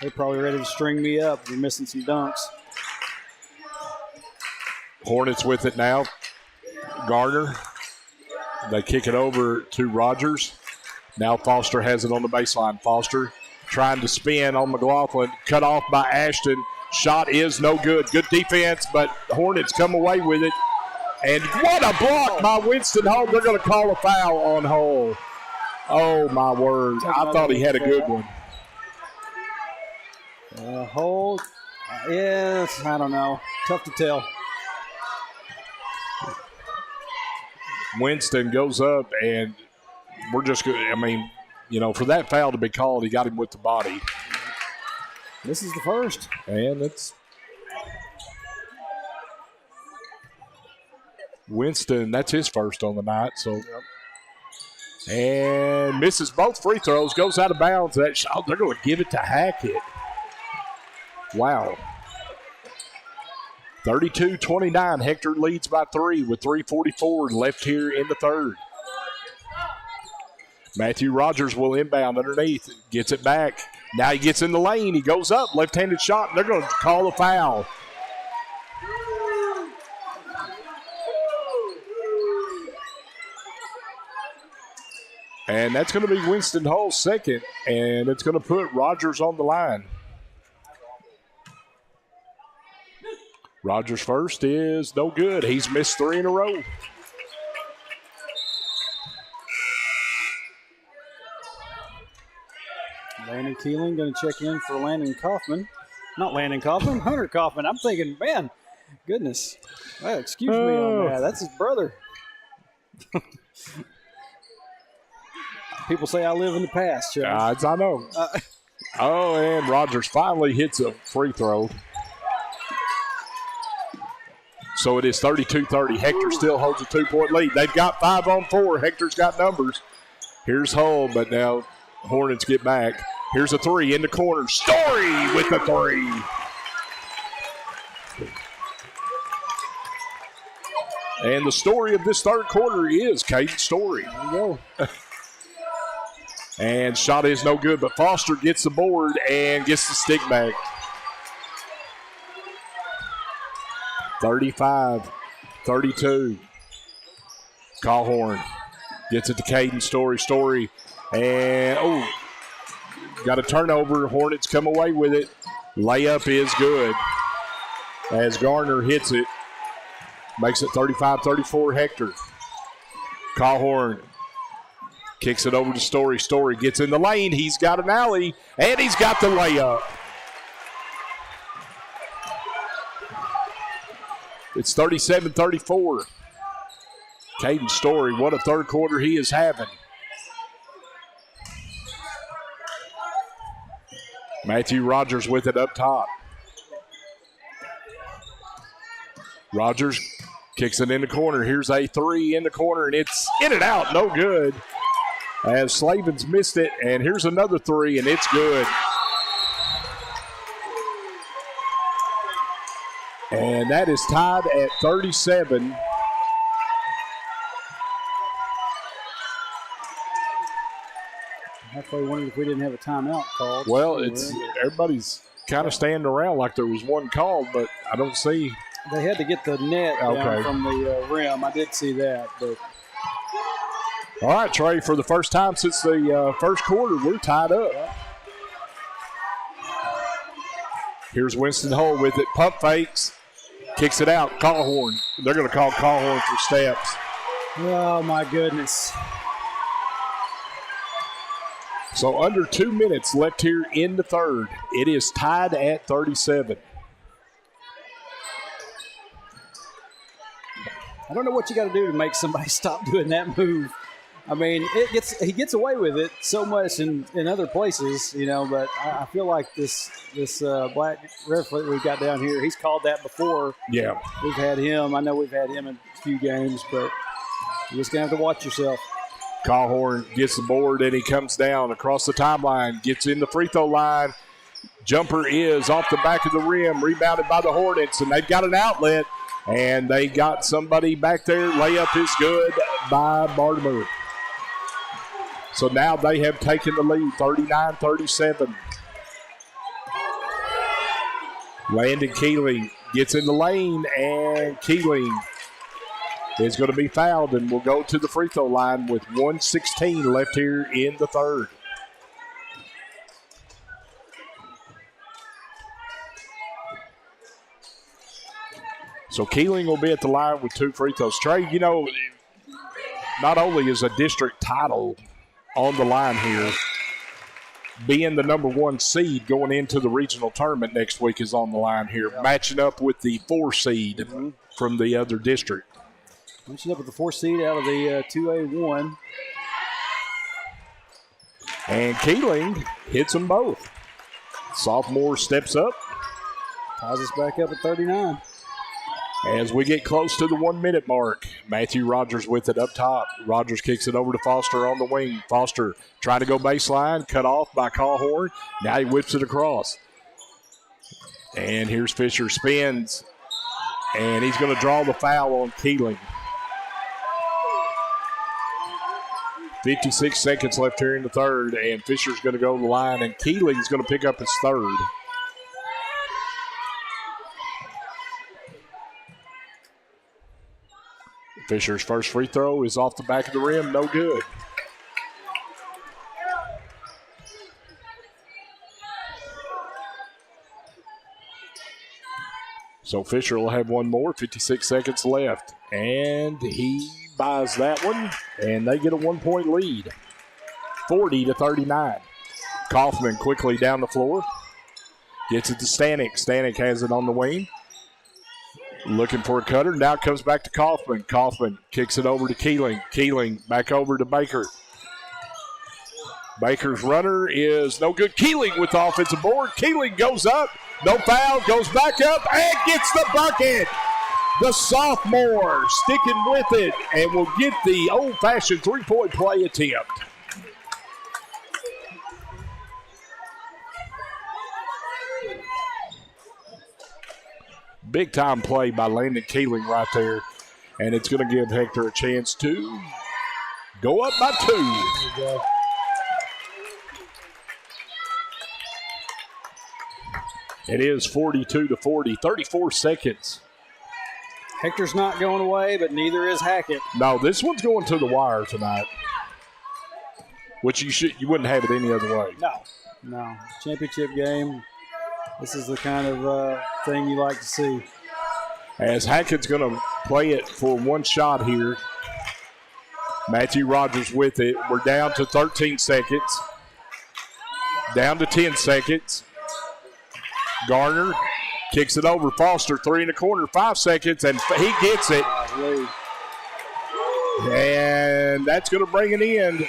They're probably ready to string me up. We're missing some dunks. Hornets with it now. Garner. They kick it over to Rogers. Now Foster has it on the baseline. Foster trying to spin on McLaughlin. Cut off by Ashton. Shot is no good. Good defense, but Hornets come away with it. And what a block by Winston Hull. They're going to call a foul on Hull. Oh, my word. I thought he had a good one. Hull, yes, I don't know. Tough to tell. Winston goes up, and we're just going to, I mean, you know, for that foul to be called, he got him with the body. This is the first. And it's Winston, that's his first on the night. So, and misses both free throws, goes out of bounds. That shot, they're going to give it to Hackett. Wow. 32-29. Hector leads by 3 with 3:44 left here in the third. Matthew Rogers will inbound underneath. Gets it back. Now he gets in the lane. He goes up. Left-handed shot. They're going to call a foul. And that's going to be Winston Hull's second. And it's going to put Rogers on the line. Rogers' first is no good. He's missed 3 in a row. Landon Keeling going to check in for Landon Kaufman. Not Landon Kaufman, Hunter Kaufman. I'm thinking, man, goodness. Well, excuse me on that. That's his brother. People say I live in the past, Chuck. I know. And Rogers finally hits a free throw. So it is 32-30. Hector still holds a 2-point lead. They've got 5 on 4. Hector's got numbers. Here's Hull, but now Hornets get back. Here's a 3 in the corner. Story with the 3. And the story of this third quarter is Caden Story. There you go. And shot is no good, but Foster gets the board and gets the stick back. 35-32. Callhorn gets it to Caden Story. And, got a turnover. Hornets come away with it. Layup is good as Garner hits it. Makes it 35-34 Hector. Callhorn kicks it over to Story. Story gets in the lane. He's got an alley, and he's got the layup. It's 37-34. Caden Story, what a third quarter he is having. Matthew Rogers with it up top. Rogers kicks it in the corner. Here's a 3 in the corner, and it's in and out, no good. As Slavens missed it, and here's another 3, and it's good. And that is tied at 37. Halfway wondered if we didn't have a timeout called. Well, it's everybody's kind of standing around like there was one called, but I don't see. They had to get the net down from the rim. I did see that. But all right, Trey, for the first time since the first quarter, we're tied up. Here's Winston Hull with it. Pump fakes. Kicks it out. Callhorn. They're going to call Callhorn for steps. Oh, my goodness. So under 2 minutes left here in the third. It is tied at 37. I don't know what you got to do to make somebody stop doing that move. I mean, he gets away with it so much in other places, you know, but I feel like this black ref that we've got down here, he's called that before. Yeah. We've had him. I know we've had him in a few games, but you're just going to have to watch yourself. Callhorn gets the board, and he comes down across the timeline, gets in the free throw line. Jumper is off the back of the rim, rebounded by the Hornets, and they've got an outlet, and they got somebody back there. Layup is good. by Bartimer. So now they have taken the lead, 39-37. Landon Keeling gets in the lane, and Keeling is going to be fouled and will go to the free throw line with 1:16 left here in the third. So Keeling will be at the line with 2 free throws. Trey, you know, not only is a district title on the line here, being the number 1 seed going into the regional tournament next week is on the line here, matching up with the 4 seed from the other district. Matching up with the 4 seed out of the 2A-1. And Keeling hits them both. Sophomore steps up. Ties us back up at 39. As we get close to the 1 minute mark, Matthew Rogers with it up top. Rogers kicks it over to Foster on the wing. Foster trying to go baseline, cut off by Callhorn. Now he whips it across. And here's Fisher, spins, and he's going to draw the foul on Keeling. 56 seconds left here in the third, and Fisher's going to go to the line, and Keeling's going to pick up his third. Fisher's first free throw is off the back of the rim, no good. So Fisher will have one more, 56 seconds left. And he buys that one, and they get a 1-point lead, 40-39. Kaufman quickly down the floor. Gets it to Stanek. Stanek has it on the wing. Looking for a cutter. Now it comes back to Kaufman. Kaufman kicks it over to Keeling. Keeling back over to Baker. Baker's runner is no good. Keeling with the offensive board. Keeling goes up. No foul. Goes back up and gets the bucket. The sophomore sticking with it and will get the old-fashioned three-point play attempt. Big-time play by Landon Keeling right there. And it's going to give Hector a chance to go up by 2. There you go. It is 42-40, 34 seconds. Hector's not going away, but neither is Hackett. No, this one's going to the wire tonight, which you wouldn't have it any other way. No. Championship game. This is the kind of thing you like to see. As Hackett's going to play it for one shot here. Matthew Rogers with it. We're down to 13 seconds. Down to 10 seconds. Garner kicks it over. Foster, 3 in the corner, 5 seconds, and he gets it. And that's going to bring an end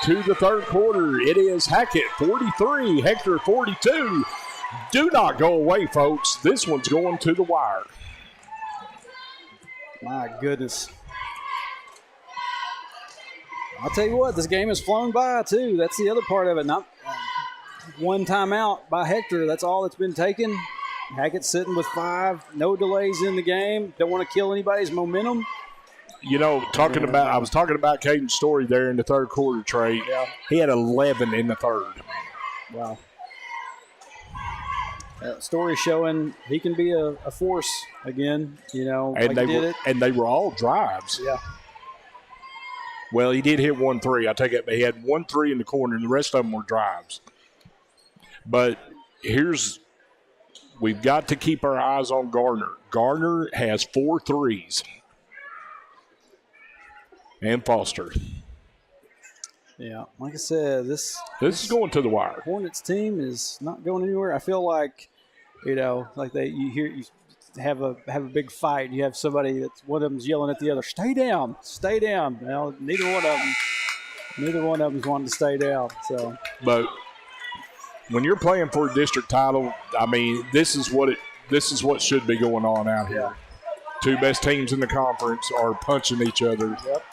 to the third quarter. It is Hackett 43, Hector 42. Do not go away, folks. This one's going to the wire. My goodness. I'll tell you what, this game has flown by, too. That's the other part of it. Not one timeout by Hector. That's all that's been taken. Hackett sitting with 5. No delays in the game. Don't want to kill anybody's momentum. You know, I was talking about Caden's story there in the third quarter, Trey. Yeah. He had 11 in the third. Wow. That story showing he can be a force again, you know, And like they were all drives. Yeah. Well, he did hit 1 3. I take it, but he had 1 3 in the corner, and the rest of them were drives. But we've got to keep our eyes on Garner. Garner has 4 threes. And Foster. Yeah, like I said, this is going to the wire. Hornets team is not going anywhere. I feel like, you know, like you have a big fight. You have somebody that's one of them's yelling at the other, "Stay down, stay down." Well, neither one of them's wanting to stay down. So, but when you're playing for a district title, I mean, this is what should be going on out here. Yeah. 2 best teams in the conference are punching each other. Yep.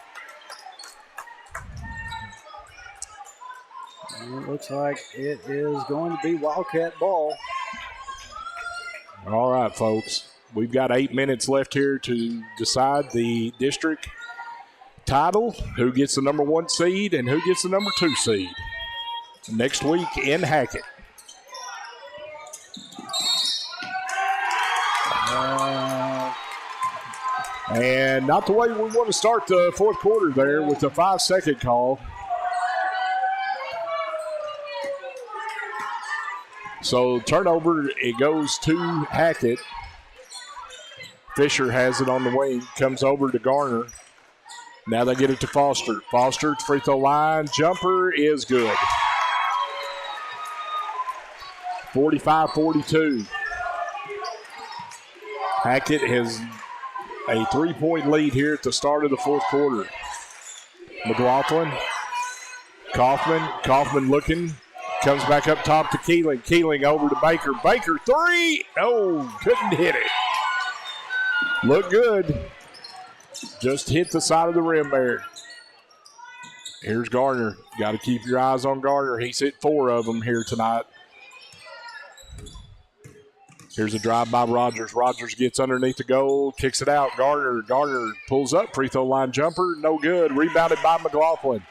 It looks like it is going to be Wildcat ball. All right, folks. We've got 8 minutes left here to decide the district title, who gets the number 1 seed, and who gets the number 2 seed next week in Hackett. And not the way we want to start the fourth quarter there with the 5-second call. So turnover, it goes to Hackett. Fisher has it on the wing, comes over to Garner. Now they get it to Foster. Foster, free throw line, jumper is good. 45-42. Hackett has a 3-point lead here at the start of the fourth quarter. McLaughlin, Kaufman looking, comes back up top to Keeling. Keeling over to Baker. Baker, 3. Oh, couldn't hit it. Look good. Just hit the side of the rim there. Here's Garner. Got to keep your eyes on Garner. He's hit 4 of them here tonight. Here's a drive by Rogers. Rogers gets underneath the goal, kicks it out. Garner pulls up, free throw line jumper, no good. Rebounded by McLaughlin.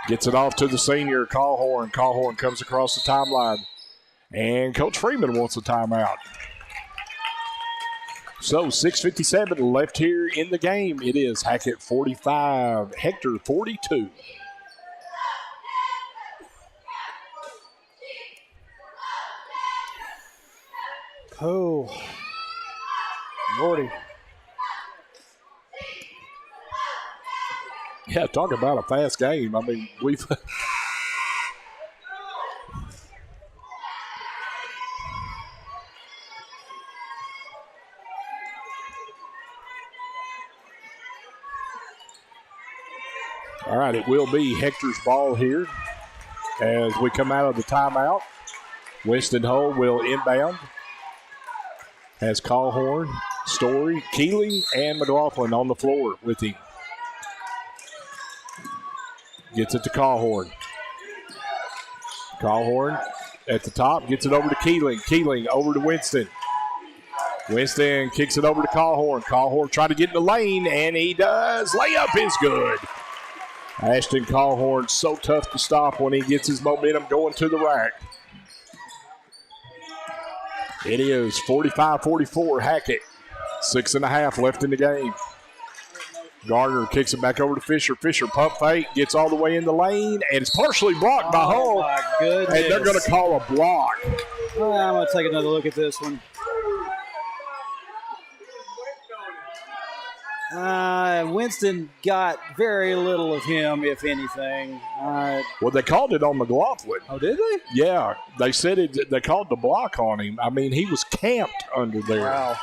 Gets it off to the senior, Callhorn. Callhorn comes across the timeline. And Coach Freeman wants a timeout. So 6:57 left here in the game. It is Hackett 45, Hector 42. Oh, Lordy. Yeah, talk about a fast game. I mean, we've all right, it will be Hector's ball here as we come out of the timeout. Winston Hull will inbound. Has Callhorn, Story, Keeling, and McLaughlin on the floor with him. Gets it to Callhorn. Callhorn at the top, gets it over to Keeling. Keeling over to Winston. Winston kicks it over to Callhorn. Callhorn trying to get in the lane, and he does. Layup is good. Ashton Callhorn, so tough to stop when he gets his momentum going to the rack. It is 45-44 Hackett. 6.5 left in the game. Gardner kicks it back over to Fisher. Fisher pump fake, gets all the way in the lane, and it's partially blocked by Hull. My goodness. And they're going to call a block. I'm going to take another look at this one. Winston got very little of him, if anything. Well, they called it on McLaughlin. Oh, did they? Yeah, they said it. They called the block on him. I mean, he was camped under there. Wow.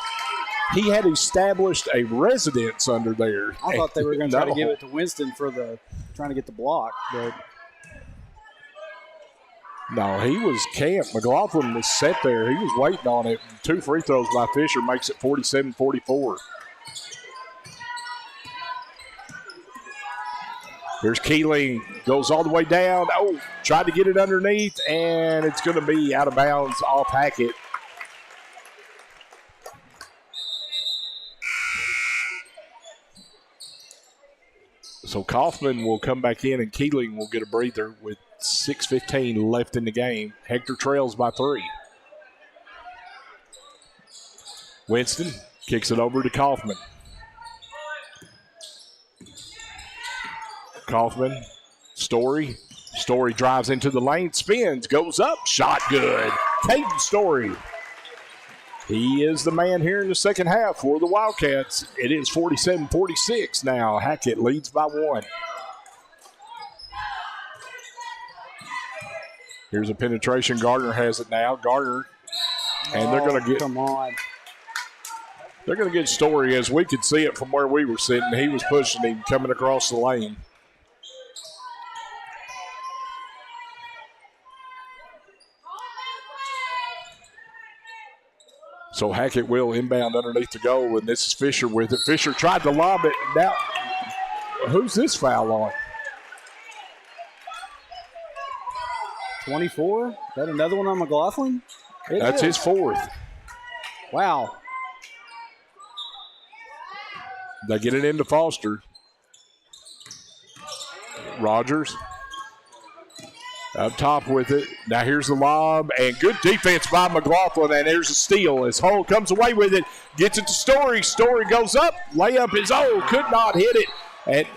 He had established a residence under there. I thought they were going to try to give it to Winston for trying to get the block, but no, he was camped. McLaughlin was set there. He was waiting on it. 2 free throws by Fisher makes it 47-44. Here's Keeling, goes all the way down. Oh, tried to get it underneath, and it's going to be out of bounds off Hackett. So Kaufman will come back in, and Keeling will get a breather with 6:15 left in the game. Hector trails by 3. Winston kicks it over to Kaufman. Kaufman, Story. Story drives into the lane, spins, goes up, shot good. Caden Story. He is the man here in the second half for the Wildcats. It is 47-46 now. Hackett leads by 1. Here's a penetration. Gardner has it now. Gardner, and they're going to get. Come on. They're going to get Story as we could see it from where we were sitting. He was pushing him coming across the lane. So Hackett will inbound underneath the goal, and this is Fisher with it. Fisher tried to lob it. Now, who's this foul on? 24? Is that another one on McLaughlin? That's his 4th. Wow. They get it into Foster. Rogers up top with it. Now here's the lob, and good defense by McLaughlin, and there's a steal as Hull comes away with it, gets it to Story. Story goes up, layup is, could not hit it, and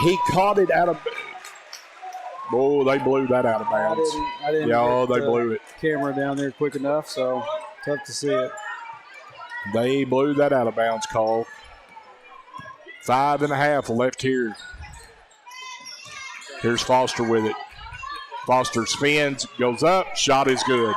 he caught it out of, they blew that out of bounds. I didn't they blew it. Camera down there quick enough, so tough to see it. They blew that out of bounds call. 5.5 left here. Here's Foster with it. Foster spins, goes up, shot is good.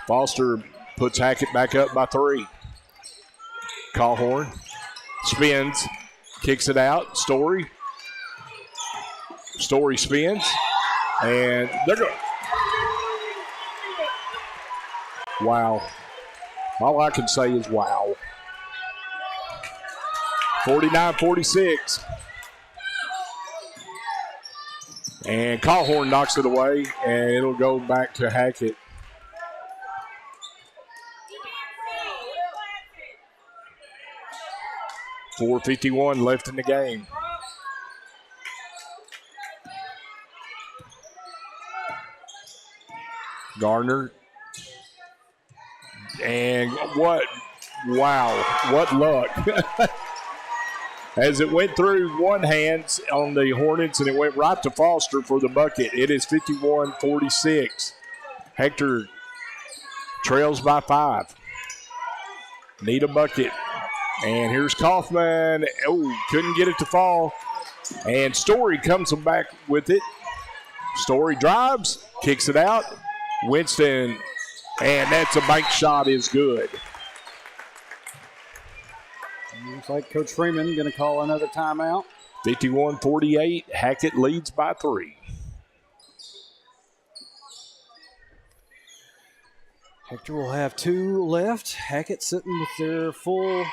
Foster puts Hackett back up by 3. Callhorn spins, kicks it out. Story spins, and they're going. Wow. All I can say is wow. 49-46. And Callhorn knocks it away, and it'll go back to Hackett. .451 left in the game. Garner. And what luck. As it went through one hand on the Hornets, and it went right to Foster for the bucket. It is 51-46. Hector trails by 5. Need a bucket. And here's Kaufman. Couldn't get it to fall. And Story comes back with it. Story drives, kicks it out. Winston, and that's a bank shot is good. Looks like Coach Freeman going to call another timeout. 51-48. Hackett leads by 3. Hector will have 2 left. Hackett sitting with their full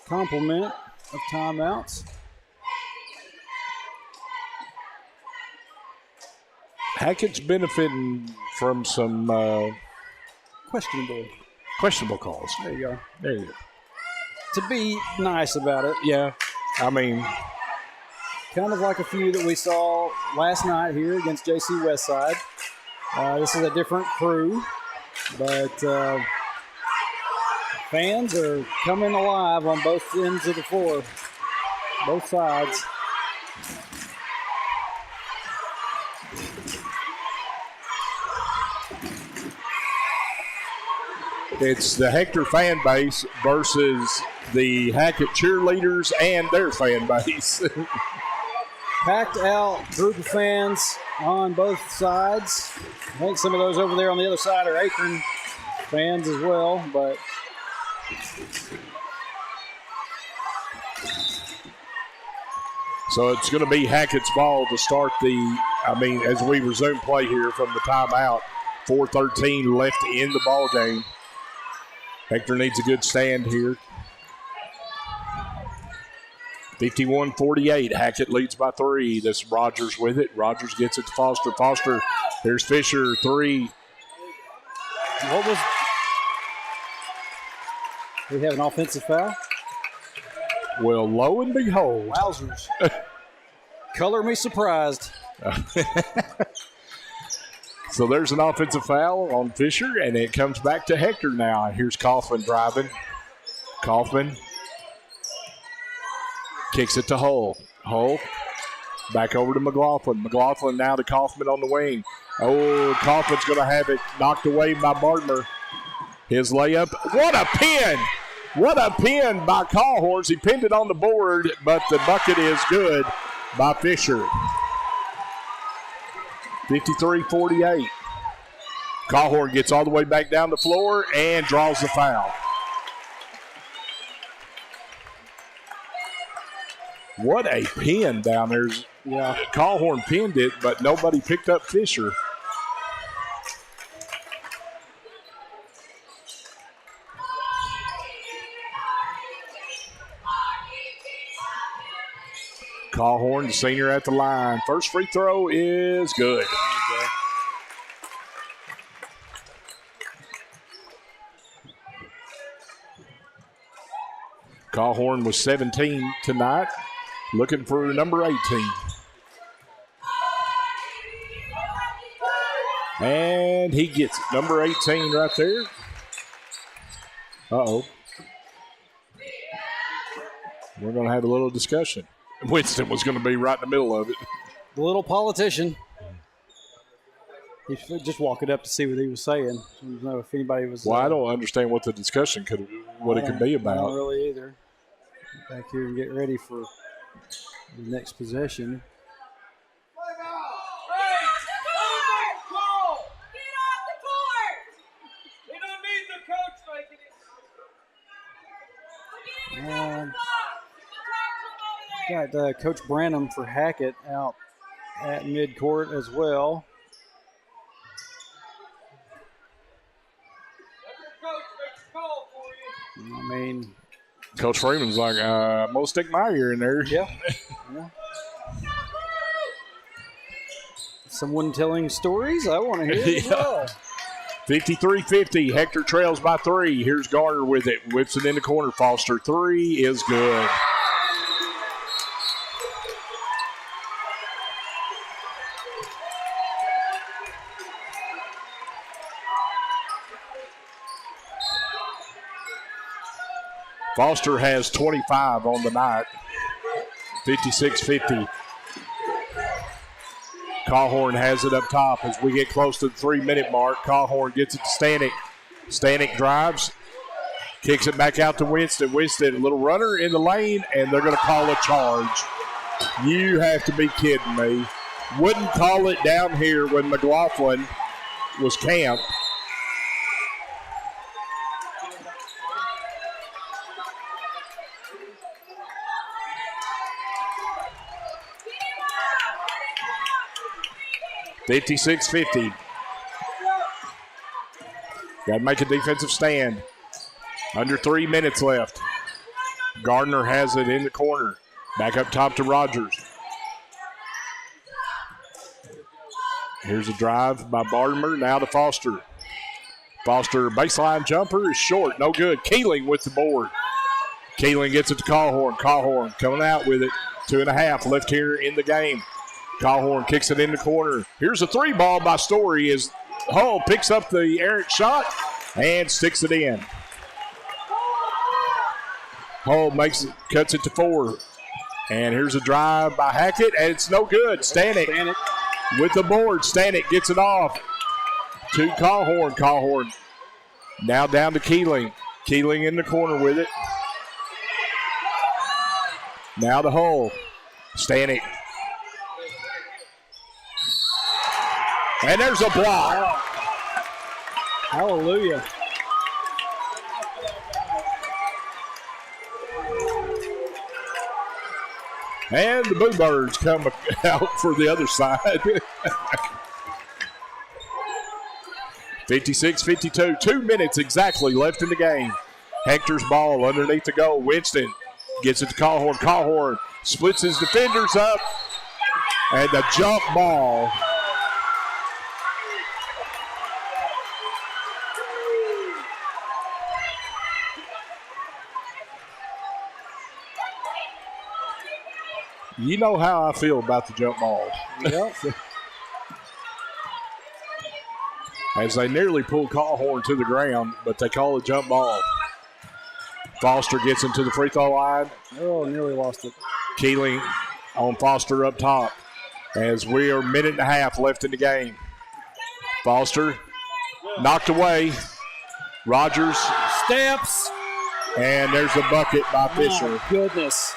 complement of timeouts. Hackett's benefiting from some questionable calls. There you go. There you go. To be nice about it. Yeah, I mean, kind of like a few that we saw last night here against JC Westside. This is a different crew, but fans are coming alive on both ends of the floor, both sides. It's the Hector fan base versus the Hackett cheerleaders and their fan base. Packed out group of fans on both sides. I think some of those over there on the other side are Akron fans as well, but so it's going to be Hackett's ball to start as we resume play here from the timeout. 4:13 left in the ball game. Hector needs a good stand here. 51-48. Hackett leads by 3. This is Rogers with it. Rogers gets it to Foster. Foster, here's Fisher, 3. We have an offensive foul. Well, lo and behold. Wowzers. Color me surprised. So there's an offensive foul on Fisher, and it comes back to Hector now. Here's Kaufman driving. Kaufman kicks it to Hull. Hull back over to McLaughlin. McLaughlin now to Kaufman on the wing. Kaufman's going to have it knocked away by Bartmer. His layup. What a pin! What a pin by Callhorns. He pinned it on the board, but the bucket is good by Fisher. 53-48. Callhorn gets all the way back down the floor and draws the foul. What a pin down there. Yeah, Callhorn pinned it, but nobody picked up Fisher. Callhorn, the senior at the line. First free throw is good. Cawhorn was 17 tonight, looking for number 18. And he gets it. Number 18 right there. Uh-oh. We're going to have a little discussion. Winston was going to be right in the middle of it. The little politician. He's just walking up to see what he was saying. I don't know if anybody was. Well, I don't understand what the discussion it could be about. I don't really either. Back here and get ready for the next possession. Got Coach Branham for Hackett out at midcourt as well. I mean, Coach Freeman's like, I'm going to stick my ear in there. Yeah. Someone telling stories? I want to hear it as well. 53-50. Hector trails by 3. Here's Garner with it. Whips it in the corner. Foster 3 is good. Foster has 25 on the night. 56-50. Cawhorn has it up top as we get close to the 3-minute mark. Cawhorn gets it to Stanek. Stanek drives, kicks it back out to Winston. Winston, a little runner in the lane, and they're going to call a charge. You have to be kidding me. Wouldn't call it down here when McLaughlin was camped. $56-50. Got to make a defensive stand. Under 3 minutes left. Gardner has it in the corner. Back up top to Rogers. Here's a drive by Bartimer. Now to Foster. Foster, baseline jumper is short. No good. Keeling with the board. Keeling gets it to Cawhorn. Cawhorn coming out with it. 2.5 left here in the game. Cawhorn kicks it in the corner. Here's a 3 ball by Story as Hull picks up the errant shot and sticks it in. Hull cuts it to 4. And here's a drive by Hackett, and it's no good. Stanek with the board. Stanek gets it off to Cawhorn. Cawhorn now down to Keeling. Keeling in the corner with it. Now to Hull. Stanek. And there's a block. Hallelujah. And the Boo Birds come out for the other side. 56-52. 2 minutes exactly left in the game. Hector's ball underneath the goal. Winston gets it to Cawhorn. Cawhorn splits his defenders up. And the jump ball. You know how I feel about the jump ball. Yep. As they nearly pull Cawhorn to the ground, but they call it jump ball. Foster gets into the free throw line. Oh, nearly lost it. Keeling on Foster up top as we are 1.5 left in the game. Foster knocked away. Rogers steps. And there's a bucket by Fisher. My goodness.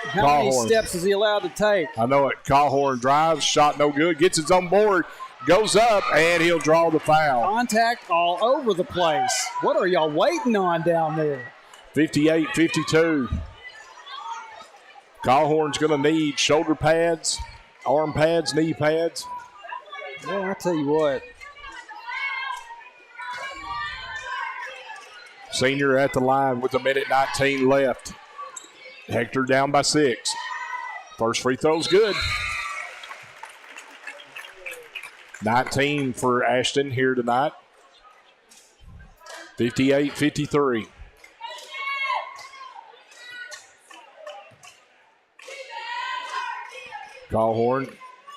How many steps is he allowed to take? I know it. Cawhorn drives, shot no good, gets his own board, goes up, and he'll draw the foul. Contact all over the place. What are y'all waiting on down there? 58-52. Cawhorn's going to need shoulder pads, arm pads, knee pads. Well, I tell you what. Senior at the line with 1:19 left. Hector down by 6. First free throw's good. 19 for Ashton here tonight. 58-53. Calhorn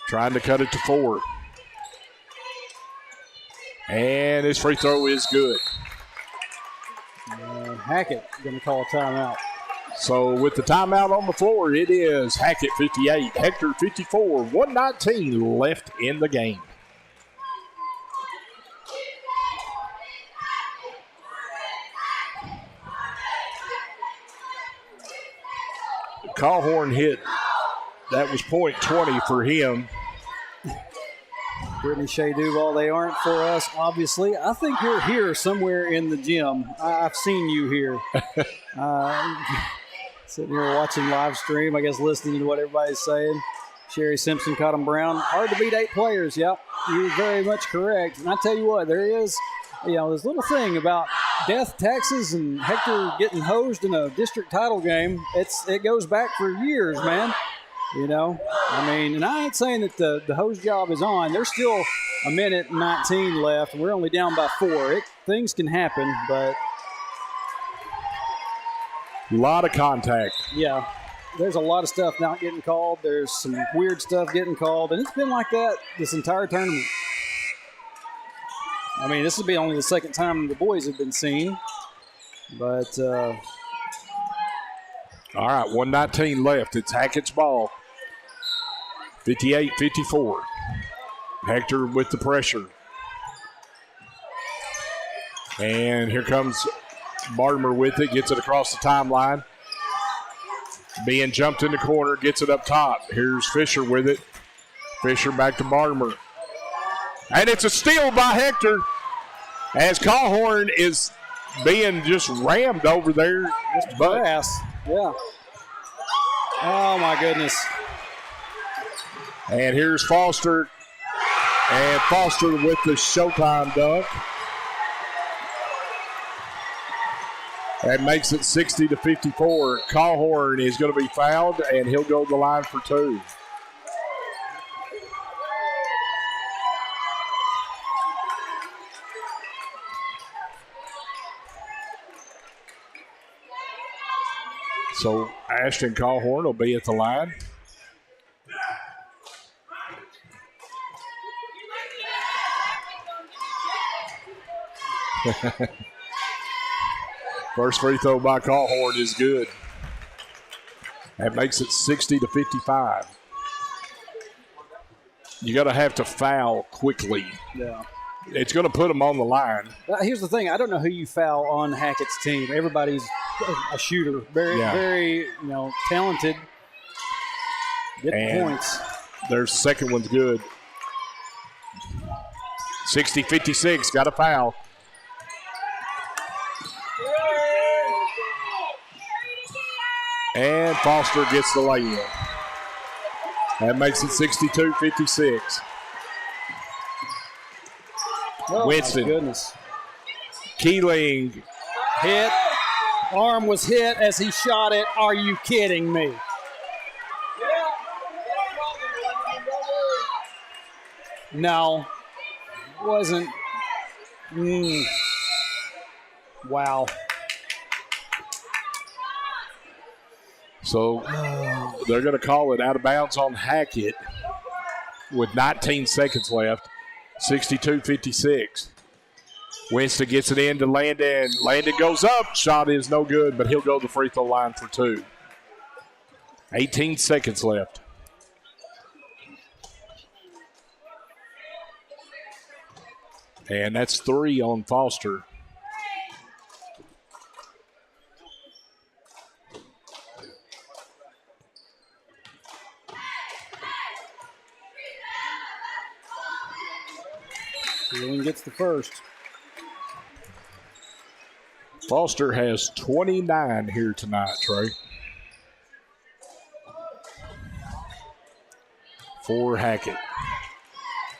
trying to cut it to 4. And his free throw is good. Hackett going to call a timeout. So with the timeout on the floor, it is Hackett 58, Hector 54, 1:19 left in the game. Calhorn hit. That was point 20 for him. Brittany Shea Duval, they aren't for us, obviously. I think you're here somewhere in the gym. I've seen you here. Sitting here watching live stream, I guess listening to what everybody's saying. Sherry Simpson, Cotton Brown. Hard to beat 8 players. Yep, you're very much correct. And I tell you what, there is, this little thing about death, taxes, and Hector getting hosed in a district title game. It goes back for years, man. And I ain't saying that the hose job is on. There's still a minute and 19 left, and we're only down by 4. Things can happen, but a lot of contact. Yeah, there's a lot of stuff not getting called. There's some weird stuff getting called, and it's been like that this entire tournament. I mean, this will be only the second time the boys have been seen, but all right, 1:19 left. It's Hackett's ball. 58-54. Hector with the pressure. And here comes Bartimer with it. Gets it across the timeline. Being jumped in the corner. Gets it up top. Here's Fisher with it. Fisher back to Bartimer. And it's a steal by Hector as Calhorn is being just rammed over there. But yeah. Oh, my goodness. And here's Foster. And Foster with the Showtime dunk. That makes it 60-54. Calhorn is going to be fouled, and he'll go to the line for 2. So Ashton Calhorn will be at the line. First free throw by Calhorn is good. That makes it 60-55. You got to have to foul quickly. Yeah. It's going to put them on the line. Here's the thing. I don't know who you foul on Hackett's team. Everybody's a shooter. Very, talented. Get points. Their second one's good. 60-56. Got a foul. And Foster gets the lay-in. That makes it 62-56. Oh, Winston. my goodness. Keeling. Hit. Arm was hit as he shot it. Are you kidding me? No. Wasn't. Wow. So they're going to call it out of bounds on Hackett with 19 seconds left. 62-56. Winston gets it in to Landon. Landon goes up. Shot is no good, but he'll go to the free throw line for 2. 18 seconds left. And that's 3 on Foster. Keeling gets the first. Foster has 29 here tonight, Trey. For Hackett.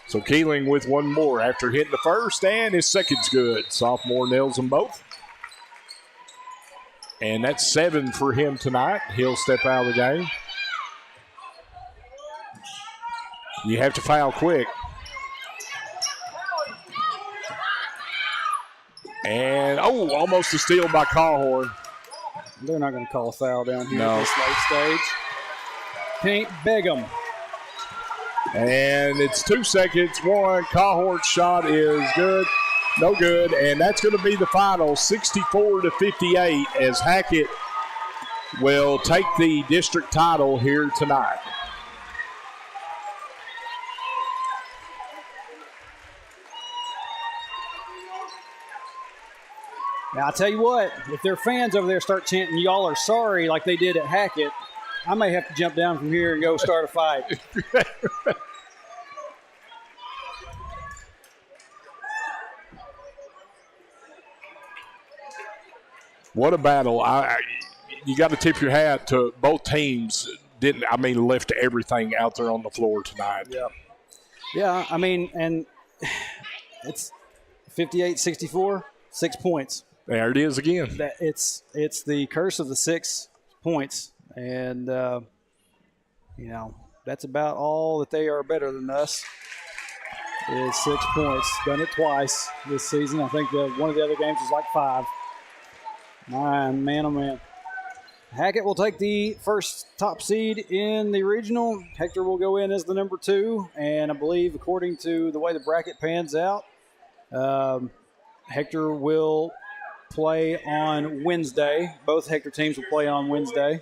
So Keeling with one more after hitting the first, and his second's good. Sophomore nails them both. And that's 7 for him tonight. He'll step out of the game. You have to foul quick. And, almost a steal by Calhorn. They're not going to call a foul down here at this late stage. Can't beg them. And it's 2 seconds. One, Cahort's shot is good. No good. And that's going to be the final, 64-58, as Hackett will take the district title here tonight. Now, I'll tell you what, if their fans over there start chanting, y'all are sorry, like they did at Hackett, I may have to jump down from here and go start a fight. What a battle. You got to tip your hat to both teams. Left everything out there on the floor tonight. Yeah. Yeah, I mean, and it's 58-64, 6 points. There it is again. It's the curse of the 6 points. And, that's about all that they are better than us is 6 points. Done it twice this season. I think one of the other games was like 5. Man, oh, man. Hackett will take the first top seed in the regional. Hector will go in as the number 2. And I believe, according to the way the bracket pans out, Hector will play on Wednesday. Both Hector teams will play on Wednesday.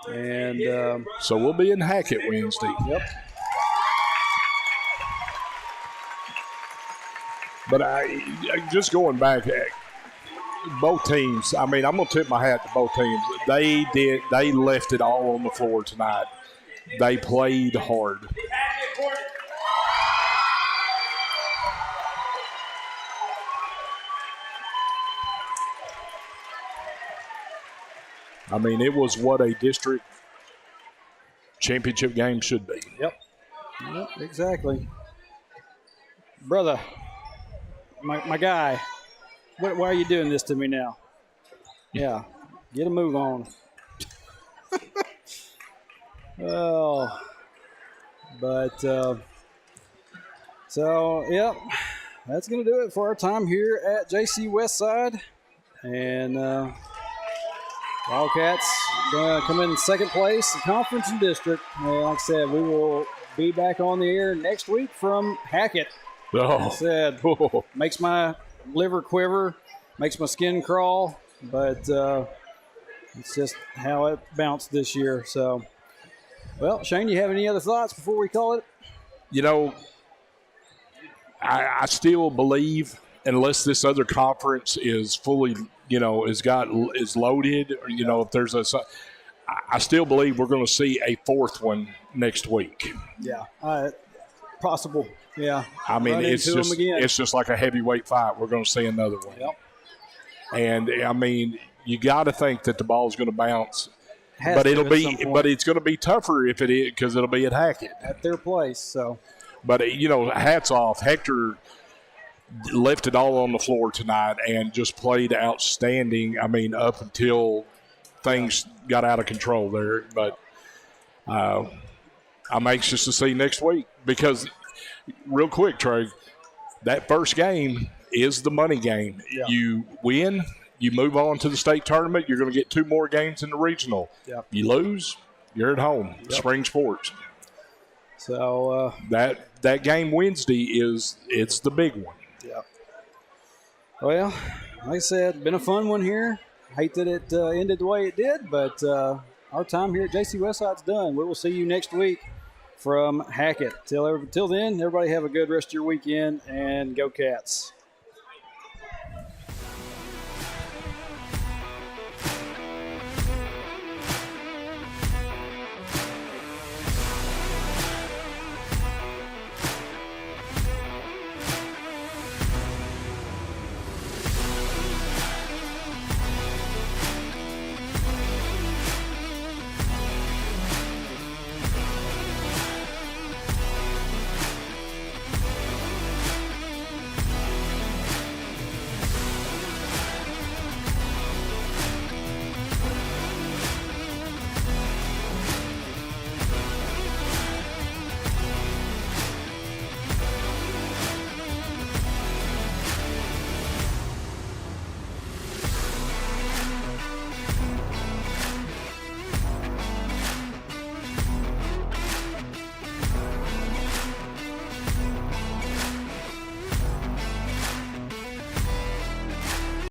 And so we'll be in Hackett Wednesday. Yep. But just going back, both teams, I'm going to tip my hat to both teams. They left it all on the floor tonight. They played hard. It was what a district championship game should be. Yep, exactly. Brother, my guy, why are you doing this to me now? Yeah, get a move on. Oh, but yep, that's going to do it for our time here at JC Westside. And Wildcats going to come in second place in conference and district. Like I said, we will be back on the air next week from Hackett. Oh. Like I said, makes my liver quiver, makes my skin crawl, but it's just how it bounced this year. So, well, Shane, you have any other thoughts before we call it? I still believe, unless this other conference is fully is loaded, or, if there's I still believe we're going to see a fourth one next week. Yeah, possible. Yeah, it's just like a heavyweight fight. We're going to see another one. Yep. And you got to think that the ball's going to bounce, but it's going to be tougher if it is, because it'll be at Hackett at their place. So, but hats off, Hector left it all on the floor tonight and just played outstanding. Up until things got out of control there. But I'm anxious to see next week, because real quick, Trey, that first game is the money game. Yeah. You win, you move on to the state tournament, you're going to get 2 more games in the regional. Yep. You lose, you're at home. Yep. Spring sports. So that game Wednesday it's the big one. Yeah. Well, like I said, been a fun one here. Hate that it ended the way it did, but our time here at JC Westside's done. We will see you next week from Hackett. Till then, everybody have a good rest of your weekend, and go Cats.